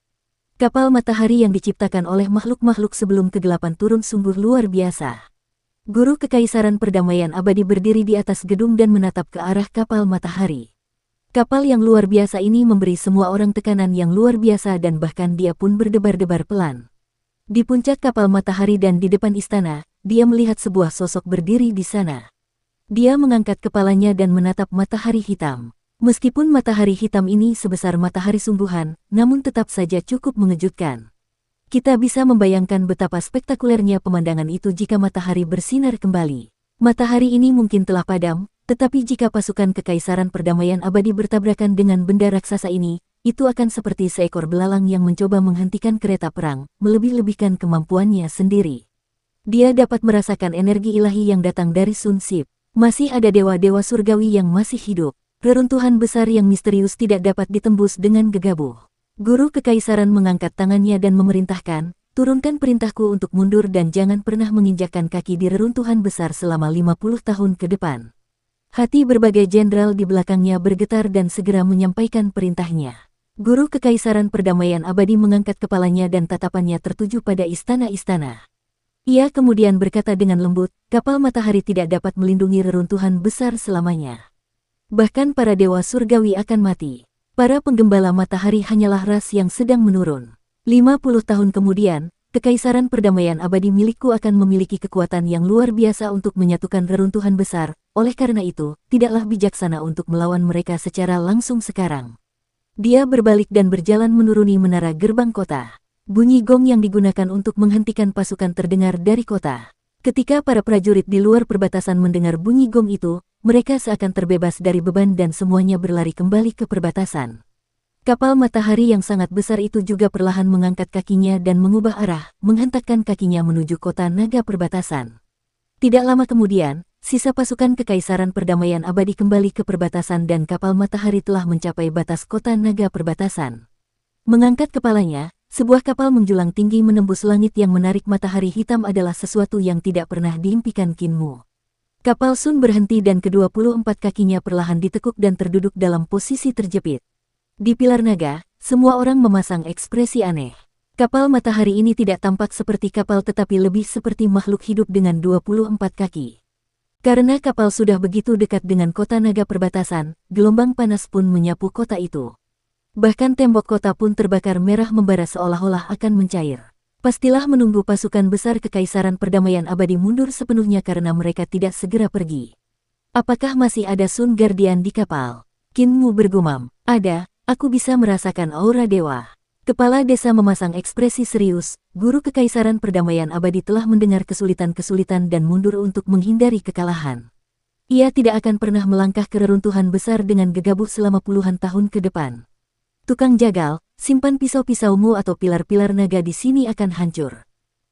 Kapal matahari yang diciptakan oleh makhluk-makhluk sebelum kegelapan turun sungguh luar biasa. Guru Kekaisaran Perdamaian Abadi berdiri di atas gedung dan menatap ke arah kapal matahari. Kapal yang luar biasa ini memberi semua orang tekanan yang luar biasa dan bahkan dia pun berdebar-debar pelan. Di puncak kapal matahari dan di depan istana, dia melihat sebuah sosok berdiri di sana. Dia mengangkat kepalanya dan menatap matahari hitam. Meskipun matahari hitam ini sebesar matahari sungguhan, namun tetap saja cukup mengejutkan. Kita bisa membayangkan betapa spektakulernya pemandangan itu jika matahari bersinar kembali. Matahari ini mungkin telah padam, tetapi jika pasukan Kekaisaran Perdamaian Abadi bertabrakan dengan benda raksasa ini, itu akan seperti seekor belalang yang mencoba menghentikan kereta perang, melebih-lebihkan kemampuannya sendiri. Dia dapat merasakan energi ilahi yang datang dari Sun Sip. Masih ada dewa-dewa surgawi yang masih hidup. Reruntuhan besar yang misterius tidak dapat ditembus dengan gegabah. Guru Kekaisaran mengangkat tangannya dan memerintahkan, turunkan perintahku untuk mundur dan jangan pernah menginjakkan kaki di reruntuhan besar selama 50 tahun ke depan. Hati berbagai jenderal di belakangnya bergetar dan segera menyampaikan perintahnya. Guru Kekaisaran Perdamaian Abadi mengangkat kepalanya dan tatapannya tertuju pada istana-istana. Ia kemudian berkata dengan lembut, kapal matahari tidak dapat melindungi reruntuhan besar selamanya. Bahkan para dewa surgawi akan mati. Para penggembala matahari hanyalah ras yang sedang menurun. 50 tahun kemudian, Kekaisaran Perdamaian Abadi milikku akan memiliki kekuatan yang luar biasa untuk menyatukan reruntuhan besar. Oleh karena itu, tidaklah bijaksana untuk melawan mereka secara langsung sekarang. Dia berbalik dan berjalan menuruni menara gerbang kota. Bunyi gong yang digunakan untuk menghentikan pasukan terdengar dari kota. Ketika para prajurit di luar perbatasan mendengar bunyi gong itu, mereka seakan terbebas dari beban dan semuanya berlari kembali ke perbatasan. Kapal matahari yang sangat besar itu juga perlahan mengangkat kakinya dan mengubah arah, menghentakkan kakinya menuju kota naga perbatasan. Tidak lama kemudian, sisa pasukan Kekaisaran Perdamaian Abadi kembali ke perbatasan dan kapal matahari telah mencapai batas kota naga perbatasan. Mengangkat kepalanya, sebuah kapal menjulang tinggi menembus langit yang menarik matahari hitam adalah sesuatu yang tidak pernah diimpikan Kinmu. Kapal Sun berhenti dan ke-24 kakinya perlahan ditekuk dan terduduk dalam posisi terjepit. Di pilar naga, semua orang memasang ekspresi aneh. Kapal matahari ini tidak tampak seperti kapal tetapi lebih seperti makhluk hidup dengan 24 kaki. Karena kapal sudah begitu dekat dengan kota naga perbatasan, gelombang panas pun menyapu kota itu. Bahkan tembok kota pun terbakar merah membara seolah-olah akan mencair. Pastilah menunggu pasukan besar Kekaisaran Perdamaian Abadi mundur sepenuhnya karena mereka tidak segera pergi. Apakah masih ada Sun Guardian di kapal? Kinmu bergumam, ada, aku bisa merasakan aura dewa. Kepala desa memasang ekspresi serius, Guru Kekaisaran Perdamaian Abadi telah mendengar kesulitan-kesulitan dan mundur untuk menghindari kekalahan. Ia tidak akan pernah melangkah ke reruntuhan besar dengan gegabah selama puluhan tahun ke depan. Tukang jagal, simpan pisau-pisaumu atau pilar-pilar naga di sini akan hancur.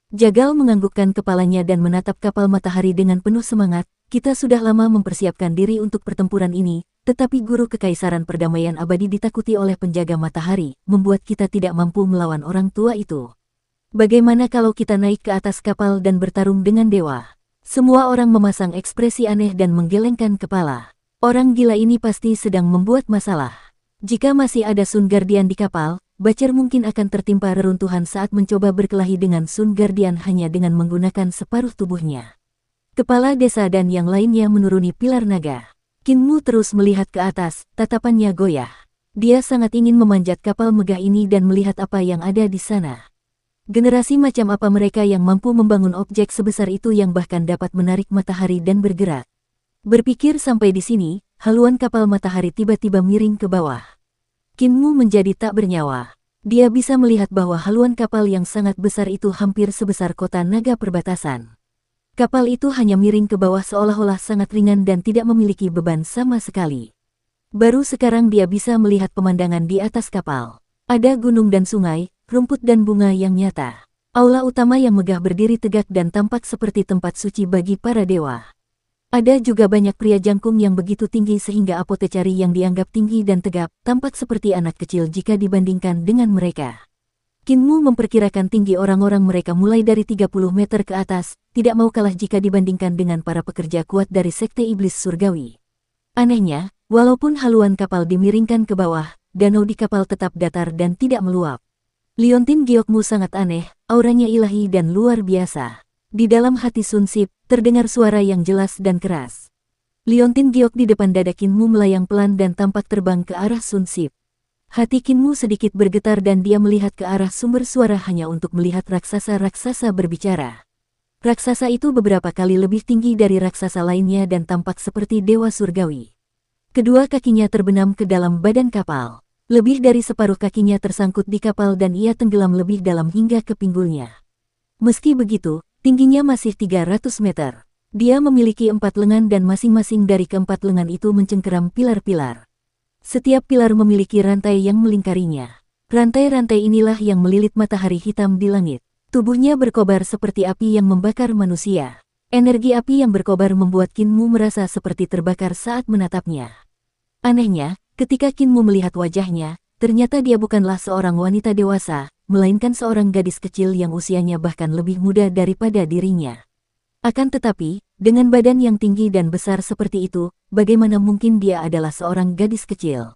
Jagal menganggukkan kepalanya dan menatap kapal matahari dengan penuh semangat. Kita sudah lama mempersiapkan diri untuk pertempuran ini, tetapi Guru Kekaisaran Perdamaian Abadi ditakuti oleh penjaga matahari, membuat kita tidak mampu melawan orang tua itu. Bagaimana kalau kita naik ke atas kapal dan bertarung dengan dewa? Semua orang memasang ekspresi aneh dan menggelengkan kepala. Orang gila ini pasti sedang membuat masalah. Jika masih ada Sun Guardian di kapal, Bacer mungkin akan tertimpa reruntuhan saat mencoba berkelahi dengan Sun Guardian hanya dengan menggunakan separuh tubuhnya. Kepala desa dan yang lainnya menuruni pilar naga. Kinmu terus melihat ke atas, tatapannya goyah. Dia sangat ingin memanjat kapal megah ini dan melihat apa yang ada di sana. Generasi macam apa mereka yang mampu membangun objek sebesar itu yang bahkan dapat menarik matahari dan bergerak. Berpikir sampai di sini, haluan kapal matahari tiba-tiba miring ke bawah. Kinmu menjadi tak bernyawa. Dia bisa melihat bahwa haluan kapal yang sangat besar itu hampir sebesar kota naga perbatasan. Kapal itu hanya miring ke bawah seolah-olah sangat ringan dan tidak memiliki beban sama sekali. Baru sekarang dia bisa melihat pemandangan di atas kapal. Ada gunung dan sungai, rumput dan bunga yang nyata. Aula utama yang megah berdiri tegak dan tampak seperti tempat suci bagi para dewa. Ada juga banyak pria jangkung yang begitu tinggi sehingga apotecari yang dianggap tinggi dan tegap, tampak seperti anak kecil jika dibandingkan dengan mereka. Kinmu memperkirakan tinggi orang-orang mereka mulai dari 30 meter ke atas, tidak mau kalah jika dibandingkan dengan para pekerja kuat dari Sekte Iblis Surgawi. Anehnya, walaupun haluan kapal dimiringkan ke bawah, danau di kapal tetap datar dan tidak meluap. Liontin Giokmu sangat aneh, auranya ilahi dan luar biasa. Di dalam hati Sun Sip, terdengar suara yang jelas dan keras. Liontin Giok di depan dada Kinmu melayang pelan dan tampak terbang ke arah Sun Sip. Hati Kinmu sedikit bergetar dan dia melihat ke arah sumber suara hanya untuk melihat raksasa-raksasa berbicara. Raksasa itu beberapa kali lebih tinggi dari raksasa lainnya dan tampak seperti dewa surgawi. Kedua kakinya terbenam ke dalam badan kapal. Lebih dari separuh kakinya tersangkut di kapal dan ia tenggelam lebih dalam hingga ke pinggulnya. Meski begitu, tingginya masih 300 meter. Dia memiliki 4 lengan dan masing-masing dari keempat lengan itu mencengkeram pilar-pilar. Setiap pilar memiliki rantai yang melingkarinya. Rantai-rantai inilah yang melilit matahari hitam di langit. Tubuhnya berkobar seperti api yang membakar manusia. Energi api yang berkobar membuat Kinmu merasa seperti terbakar saat menatapnya. Anehnya, ketika Kinmu melihat wajahnya, ternyata dia bukanlah seorang wanita dewasa, melainkan seorang gadis kecil yang usianya bahkan lebih muda daripada dirinya. Akan tetapi, dengan badan yang tinggi dan besar seperti itu, bagaimana mungkin dia adalah seorang gadis kecil?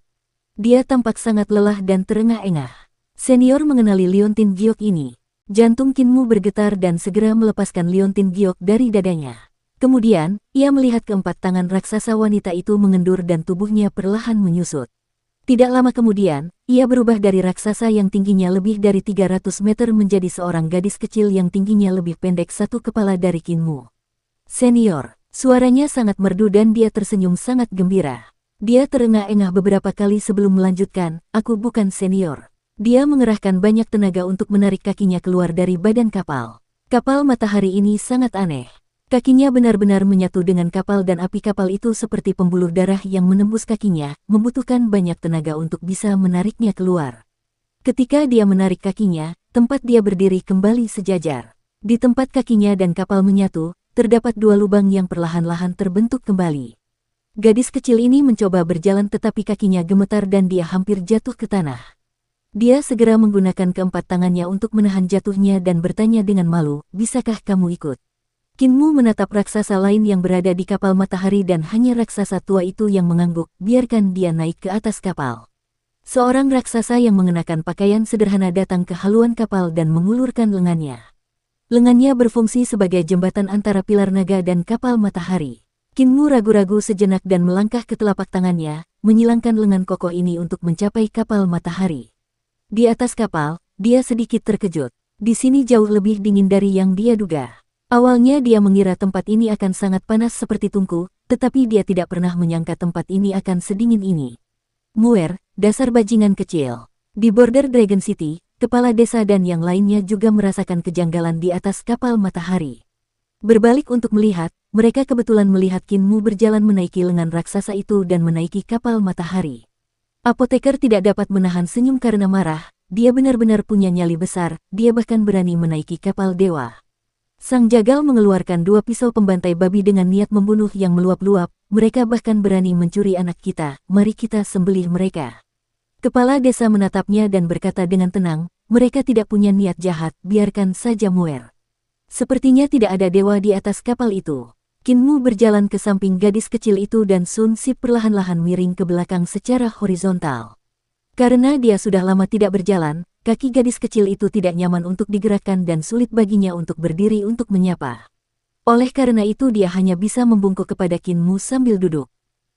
Dia tampak sangat lelah dan terengah-engah. Senior mengenali Liontin Giok ini. Jantung Kinmu bergetar dan segera melepaskan Liontin Giok dari dadanya. Kemudian, ia melihat keempat tangan raksasa wanita itu mengendur dan tubuhnya perlahan menyusut. Tidak lama kemudian, ia berubah dari raksasa yang tingginya lebih dari 300 meter menjadi seorang gadis kecil yang tingginya lebih pendek satu kepala dari Kinmu. Senior, suaranya sangat merdu dan dia tersenyum sangat gembira. Dia terengah-engah beberapa kali sebelum melanjutkan, aku bukan senior. Dia mengerahkan banyak tenaga untuk menarik kakinya keluar dari badan kapal. Kapal matahari ini sangat aneh. Kakinya benar-benar menyatu dengan kapal dan api kapal itu seperti pembuluh darah yang menembus kakinya, membutuhkan banyak tenaga untuk bisa menariknya keluar. Ketika dia menarik kakinya, tempat dia berdiri kembali sejajar. Di tempat kakinya dan kapal menyatu, terdapat 2 lubang yang perlahan-lahan terbentuk kembali. Gadis kecil ini mencoba berjalan tetapi kakinya gemetar dan dia hampir jatuh ke tanah. Dia segera menggunakan keempat tangannya untuk menahan jatuhnya dan bertanya dengan malu, bisakah kamu ikut? Kinmu menatap raksasa lain yang berada di kapal matahari dan hanya raksasa tua itu yang mengangguk, biarkan dia naik ke atas kapal. Seorang raksasa yang mengenakan pakaian sederhana datang ke haluan kapal dan mengulurkan lengannya. Lengannya berfungsi sebagai jembatan antara pilar naga dan kapal matahari. Kinmu ragu-ragu sejenak dan melangkah ke telapak tangannya, menyilangkan lengan kokoh ini untuk mencapai kapal matahari. Di atas kapal, dia sedikit terkejut. Di sini jauh lebih dingin dari yang dia duga. Awalnya dia mengira tempat ini akan sangat panas seperti tungku, tetapi dia tidak pernah menyangka tempat ini akan sedingin ini. Muer, dasar bajingan kecil. Di border Dragon City, kepala desa dan yang lainnya juga merasakan kejanggalan di atas kapal matahari. Berbalik untuk melihat, mereka kebetulan melihat Kinmu berjalan menaiki lengan raksasa itu dan menaiki kapal matahari. Apoteker tidak dapat menahan senyum karena marah, dia benar-benar punya nyali besar, dia bahkan berani menaiki kapal dewa. Sang jagal mengeluarkan 2 pisau pembantai babi dengan niat membunuh yang meluap-luap, mereka bahkan berani mencuri anak kita, mari kita sembelih mereka. Kepala desa menatapnya dan berkata dengan tenang, mereka tidak punya niat jahat, biarkan saja Muer. Sepertinya tidak ada dewa di atas kapal itu. Kinmu berjalan ke samping gadis kecil itu dan Sun Sip perlahan-lahan miring ke belakang secara horizontal. Karena dia sudah lama tidak berjalan, kaki gadis kecil itu tidak nyaman untuk digerakkan dan sulit baginya untuk berdiri untuk menyapa. Oleh karena itu dia hanya bisa membungkuk kepada Kinmu sambil duduk.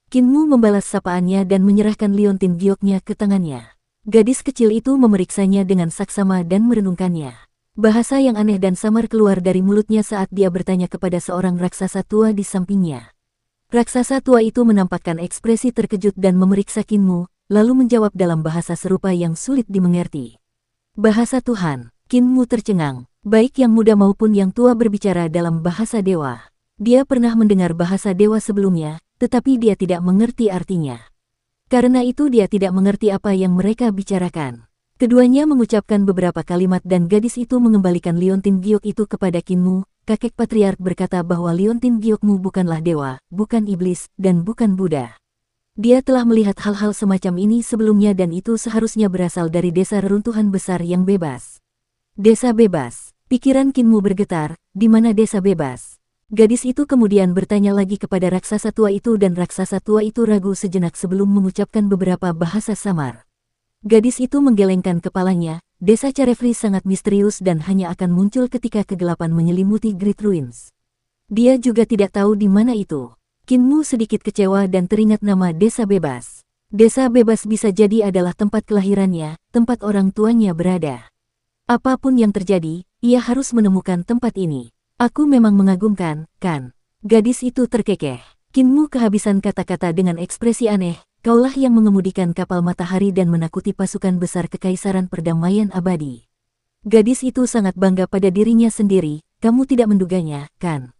Kinmu membalas sapaannya dan menyerahkan Liontin Gioknya ke tangannya. Gadis kecil itu memeriksanya dengan saksama dan merenungkannya. Bahasa yang aneh dan samar keluar dari mulutnya saat dia bertanya kepada seorang raksasa tua di sampingnya. Raksasa tua itu menampakkan ekspresi terkejut dan memeriksa Kinmu, lalu menjawab dalam bahasa serupa yang sulit dimengerti. Bahasa Tuhan. Kinmu tercengang. Baik yang muda maupun yang tua berbicara dalam bahasa dewa. Dia pernah mendengar bahasa dewa sebelumnya, tetapi dia tidak mengerti artinya. Karena itu dia tidak mengerti apa yang mereka bicarakan. Keduanya mengucapkan beberapa kalimat dan gadis itu mengembalikan Liontin Giok itu kepada Kinmu. Kakek patriark berkata bahwa Liontin Giokmu bukanlah dewa, bukan iblis, dan bukan Buddha. Dia telah melihat hal-hal semacam ini sebelumnya dan itu seharusnya berasal dari desa reruntuhan besar yang bebas. Desa bebas. Pikiran Kinmu bergetar, di mana desa bebas? Gadis itu kemudian bertanya lagi kepada raksasa tua itu dan raksasa tua itu ragu sejenak sebelum mengucapkan beberapa bahasa samar. Gadis itu menggelengkan kepalanya, desa Carefree sangat misterius dan hanya akan muncul ketika kegelapan menyelimuti Great Ruins. Dia juga tidak tahu di mana itu. Kinmu sedikit kecewa dan teringat nama desa bebas. Desa bebas bisa jadi adalah tempat kelahirannya, tempat orang tuanya berada. Apapun yang terjadi, ia harus menemukan tempat ini. Aku memang mengagumkan, kan? Gadis itu terkekeh. Kinmu kehabisan kata-kata dengan ekspresi aneh. Kaulah yang mengemudikan kapal matahari dan menakuti pasukan besar Kekaisaran Perdamaian Abadi. Gadis itu sangat bangga pada dirinya sendiri. Kamu tidak menduganya, kan?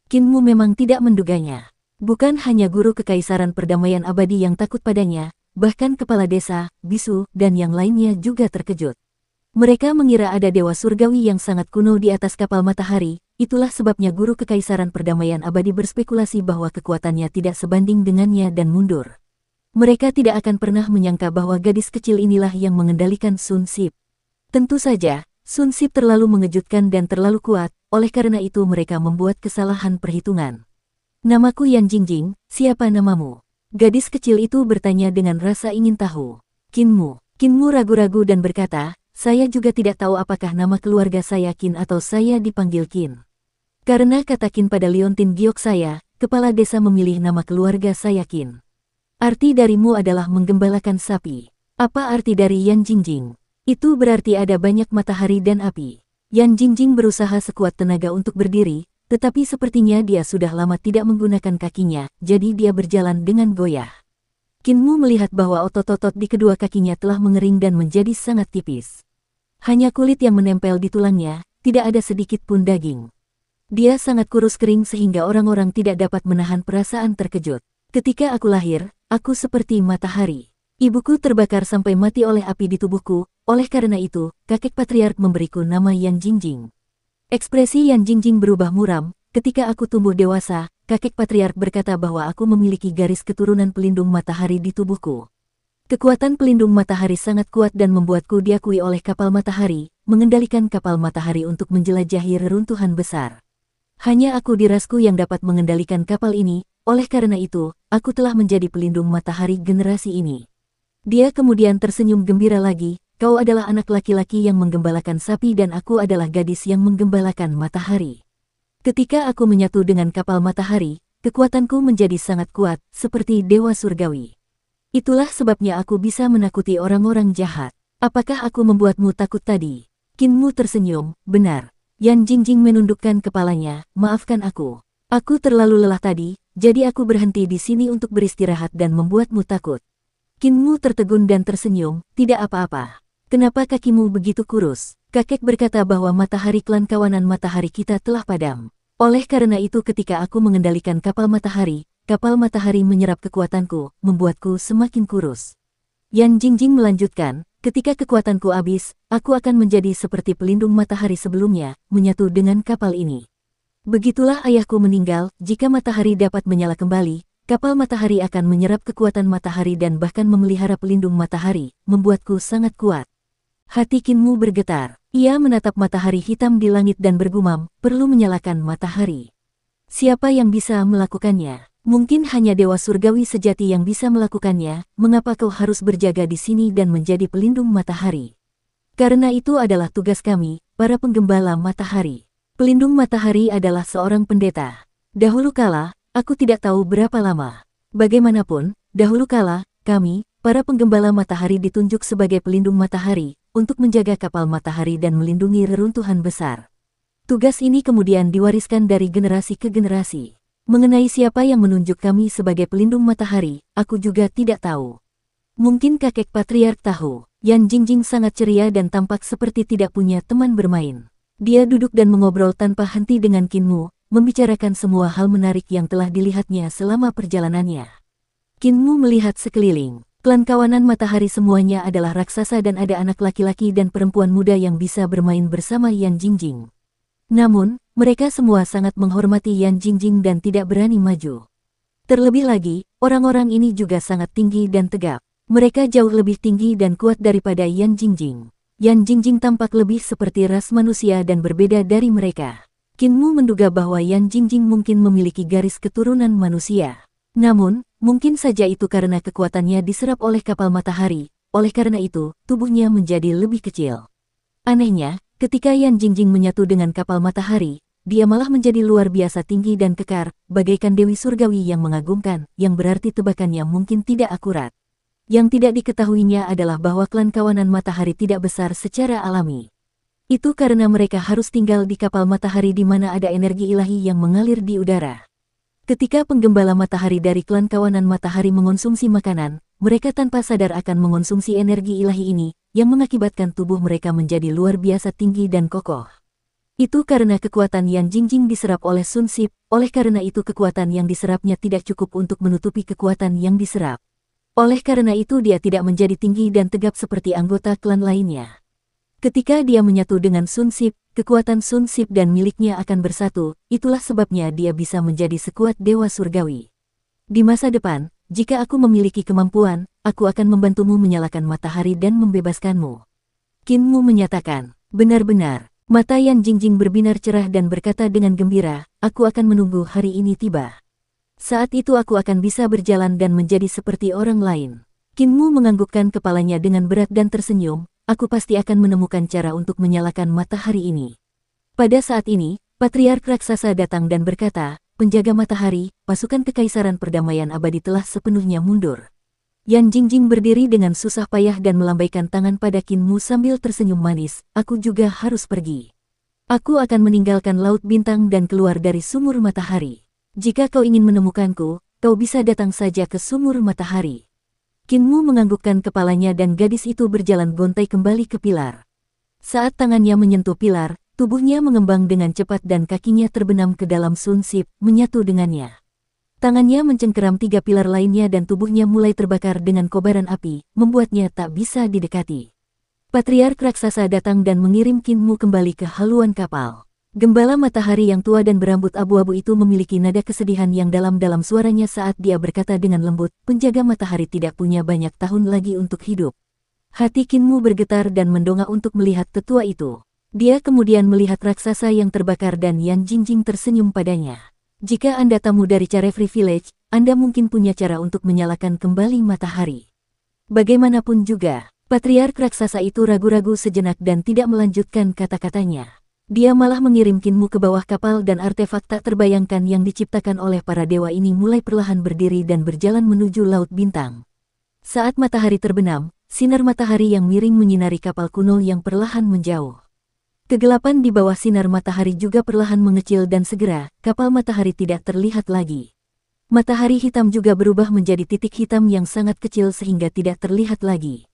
Kinmu memang tidak menduganya. Bukan hanya guru Kekaisaran Perdamaian Abadi yang takut padanya, bahkan kepala desa, bisu, dan yang lainnya juga terkejut. Mereka mengira ada dewa surgawi yang sangat kuno di atas kapal matahari. Itulah sebabnya guru Kekaisaran Perdamaian Abadi berspekulasi bahwa kekuatannya tidak sebanding dengannya dan mundur. Mereka tidak akan pernah menyangka bahwa gadis kecil inilah yang mengendalikan Sun Sip. Tentu saja, Sun Sip terlalu mengejutkan dan terlalu kuat, oleh karena itu mereka membuat kesalahan perhitungan. Namaku Yan Jingjing, siapa namamu? Gadis kecil itu bertanya dengan rasa ingin tahu. Kinmu ragu-ragu dan berkata, saya juga tidak tahu apakah nama keluarga saya Qin atau saya dipanggil Qin. Karena kata Qin pada liontin giok saya, kepala desa memilih nama keluarga saya Qin. Arti darimu adalah menggembalakan sapi. Apa arti dari Yan Jingjing? Itu berarti ada banyak matahari dan api. Yan Jingjing berusaha sekuat tenaga untuk berdiri, tetapi sepertinya dia sudah lama tidak menggunakan kakinya, jadi dia berjalan dengan goyah. Kinmu melihat bahwa otot-otot di kedua kakinya telah mengering dan menjadi sangat tipis. Hanya kulit yang menempel di tulangnya, tidak ada sedikit pun daging. Dia sangat kurus kering sehingga orang-orang tidak dapat menahan perasaan terkejut. Ketika aku lahir, aku seperti matahari. Ibuku terbakar sampai mati oleh api di tubuhku, oleh karena itu, kakek patriark memberiku nama Yan Jingjing. Ekspresi Yan Jingjing berubah muram, ketika aku tumbuh dewasa, kakek patriark berkata bahwa aku memiliki garis keturunan pelindung matahari di tubuhku. Kekuatan pelindung matahari sangat kuat dan membuatku diakui oleh kapal matahari, mengendalikan kapal matahari untuk menjelajahi reruntuhan besar. Hanya aku dirasku yang dapat mengendalikan kapal ini, oleh karena itu, aku telah menjadi pelindung matahari generasi ini. Dia kemudian tersenyum gembira lagi, kau adalah anak laki-laki yang menggembalakan sapi dan aku adalah gadis yang menggembalakan matahari. Ketika aku menyatu dengan kapal matahari, kekuatanku menjadi sangat kuat, seperti dewa surgawi. Itulah sebabnya aku bisa menakuti orang-orang jahat. Apakah aku membuatmu takut tadi? Kinmu tersenyum, benar. Yan Jingjing menundukkan kepalanya, maafkan aku. Aku terlalu lelah tadi, jadi aku berhenti di sini untuk beristirahat dan membuatmu takut. Kinmu tertegun dan tersenyum, tidak apa-apa. Kenapa kakimu begitu kurus? Kakek berkata bahwa matahari klan kawanan matahari kita telah padam. Oleh karena itu ketika aku mengendalikan kapal matahari menyerap kekuatanku, membuatku semakin kurus. Yan Jingjing melanjutkan, ketika kekuatanku habis, aku akan menjadi seperti pelindung matahari sebelumnya, menyatu dengan kapal ini. Begitulah ayahku meninggal, jika matahari dapat menyala kembali, kapal matahari akan menyerap kekuatan matahari dan bahkan memelihara pelindung matahari, membuatku sangat kuat. Hati Kinmu bergetar. Ia menatap matahari hitam di langit dan bergumam, perlu menyalakan matahari. Siapa yang bisa melakukannya? Mungkin hanya dewa surgawi sejati yang bisa melakukannya, mengapa kau harus berjaga di sini dan menjadi pelindung matahari? Karena itu adalah tugas kami, para penggembala matahari. Pelindung matahari adalah seorang pendeta. Dahulu kala, aku tidak tahu berapa lama. Bagaimanapun, dahulu kala, kami, para penggembala matahari ditunjuk sebagai pelindung matahari, untuk menjaga kapal matahari dan melindungi reruntuhan besar. Tugas ini kemudian diwariskan dari generasi ke generasi. Mengenai siapa yang menunjuk kami sebagai pelindung matahari, aku juga tidak tahu. Mungkin kakek patriark tahu. Yan Jingjing sangat ceria dan tampak seperti tidak punya teman bermain. Dia duduk dan mengobrol tanpa henti dengan Kinmu, membicarakan semua hal menarik yang telah dilihatnya selama perjalanannya. Kinmu melihat sekeliling. Klan kawanan matahari semuanya adalah raksasa dan ada anak laki-laki dan perempuan muda yang bisa bermain bersama Yan Jingjing. Namun, mereka semua sangat menghormati Yan Jingjing dan tidak berani maju. Terlebih lagi, orang-orang ini juga sangat tinggi dan tegap. Mereka jauh lebih tinggi dan kuat daripada Yan Jingjing. Yan Jingjing tampak lebih seperti ras manusia dan berbeda dari mereka. Qin Mu menduga bahwa Yan Jingjing mungkin memiliki garis keturunan manusia. Namun, mungkin saja itu karena kekuatannya diserap oleh kapal matahari, oleh karena itu, tubuhnya menjadi lebih kecil. Anehnya, ketika Yan Jingjing menyatu dengan kapal matahari, dia malah menjadi luar biasa tinggi dan kekar, bagaikan dewi surgawi yang mengagumkan, yang berarti tebakannya mungkin tidak akurat. Yang tidak diketahuinya adalah bahwa klan kawanan matahari tidak besar secara alami. Itu karena mereka harus tinggal di kapal matahari di mana ada energi ilahi yang mengalir di udara. Ketika penggembala matahari dari klan kawanan matahari mengonsumsi makanan, mereka tanpa sadar akan mengonsumsi energi ilahi ini, yang mengakibatkan tubuh mereka menjadi luar biasa tinggi dan kokoh. Itu karena kekuatan Yan Jingjing diserap oleh Sun Sip, oleh karena itu kekuatan yang diserapnya tidak cukup untuk menutupi kekuatan yang diserap. Oleh karena itu dia tidak menjadi tinggi dan tegap seperti anggota klan lainnya. Ketika dia menyatu dengan Sun Sip, kekuatan Sun Sip dan miliknya akan bersatu, itulah sebabnya dia bisa menjadi sekuat dewa surgawi. Di masa depan, jika aku memiliki kemampuan, aku akan membantumu menyalakan matahari dan membebaskanmu. Qin Mu menyatakan, benar-benar. Mata Yan Jingjing berbinar cerah dan berkata dengan gembira, aku akan menunggu hari ini tiba. Saat itu aku akan bisa berjalan dan menjadi seperti orang lain. Qin Mu menganggukkan kepalanya dengan berat dan tersenyum, aku pasti akan menemukan cara untuk menyalakan matahari ini. Pada saat ini, Patriark Raksasa datang dan berkata, penjaga matahari, pasukan Kekaisaran Perdamaian Abadi telah sepenuhnya mundur. Yan Jingjing berdiri dengan susah payah dan melambaikan tangan pada Qin Mu sambil tersenyum manis, aku juga harus pergi. Aku akan meninggalkan Laut Bintang dan keluar dari sumur matahari. Jika kau ingin menemukanku, kau bisa datang saja ke sumur matahari. Qin Mu menganggukkan kepalanya dan gadis itu berjalan gontai kembali ke pilar. Saat tangannya menyentuh pilar, tubuhnya mengembang dengan cepat dan kakinya terbenam ke dalam Sun Sip, menyatu dengannya. Tangannya mencengkeram 3 pilar lainnya dan tubuhnya mulai terbakar dengan kobaran api, membuatnya tak bisa didekati. Patriark Raksasa datang dan mengirim Qin Mu kembali ke haluan kapal. Gembala matahari yang tua dan berambut abu-abu itu memiliki nada kesedihan yang dalam dalam suaranya saat dia berkata dengan lembut, penjaga matahari tidak punya banyak tahun lagi untuk hidup. Hati Qin Mu bergetar dan mendongak untuk melihat tetua itu. Dia kemudian melihat raksasa yang terbakar dan Yan Jingjing tersenyum padanya. Jika Anda tamu dari Carefree Village, Anda mungkin punya cara untuk menyalakan kembali matahari. Bagaimanapun juga, Patriark raksasa itu ragu-ragu sejenak dan tidak melanjutkan kata-katanya. Dia malah mengirim Qin Mu ke bawah kapal dan artefak tak terbayangkan yang diciptakan oleh para dewa ini mulai perlahan berdiri dan berjalan menuju Laut Bintang. Saat matahari terbenam, sinar matahari yang miring menyinari kapal kuno yang perlahan menjauh. Kegelapan di bawah sinar matahari juga perlahan mengecil dan segera, kapal matahari tidak terlihat lagi. Matahari hitam juga berubah menjadi titik hitam yang sangat kecil sehingga tidak terlihat lagi.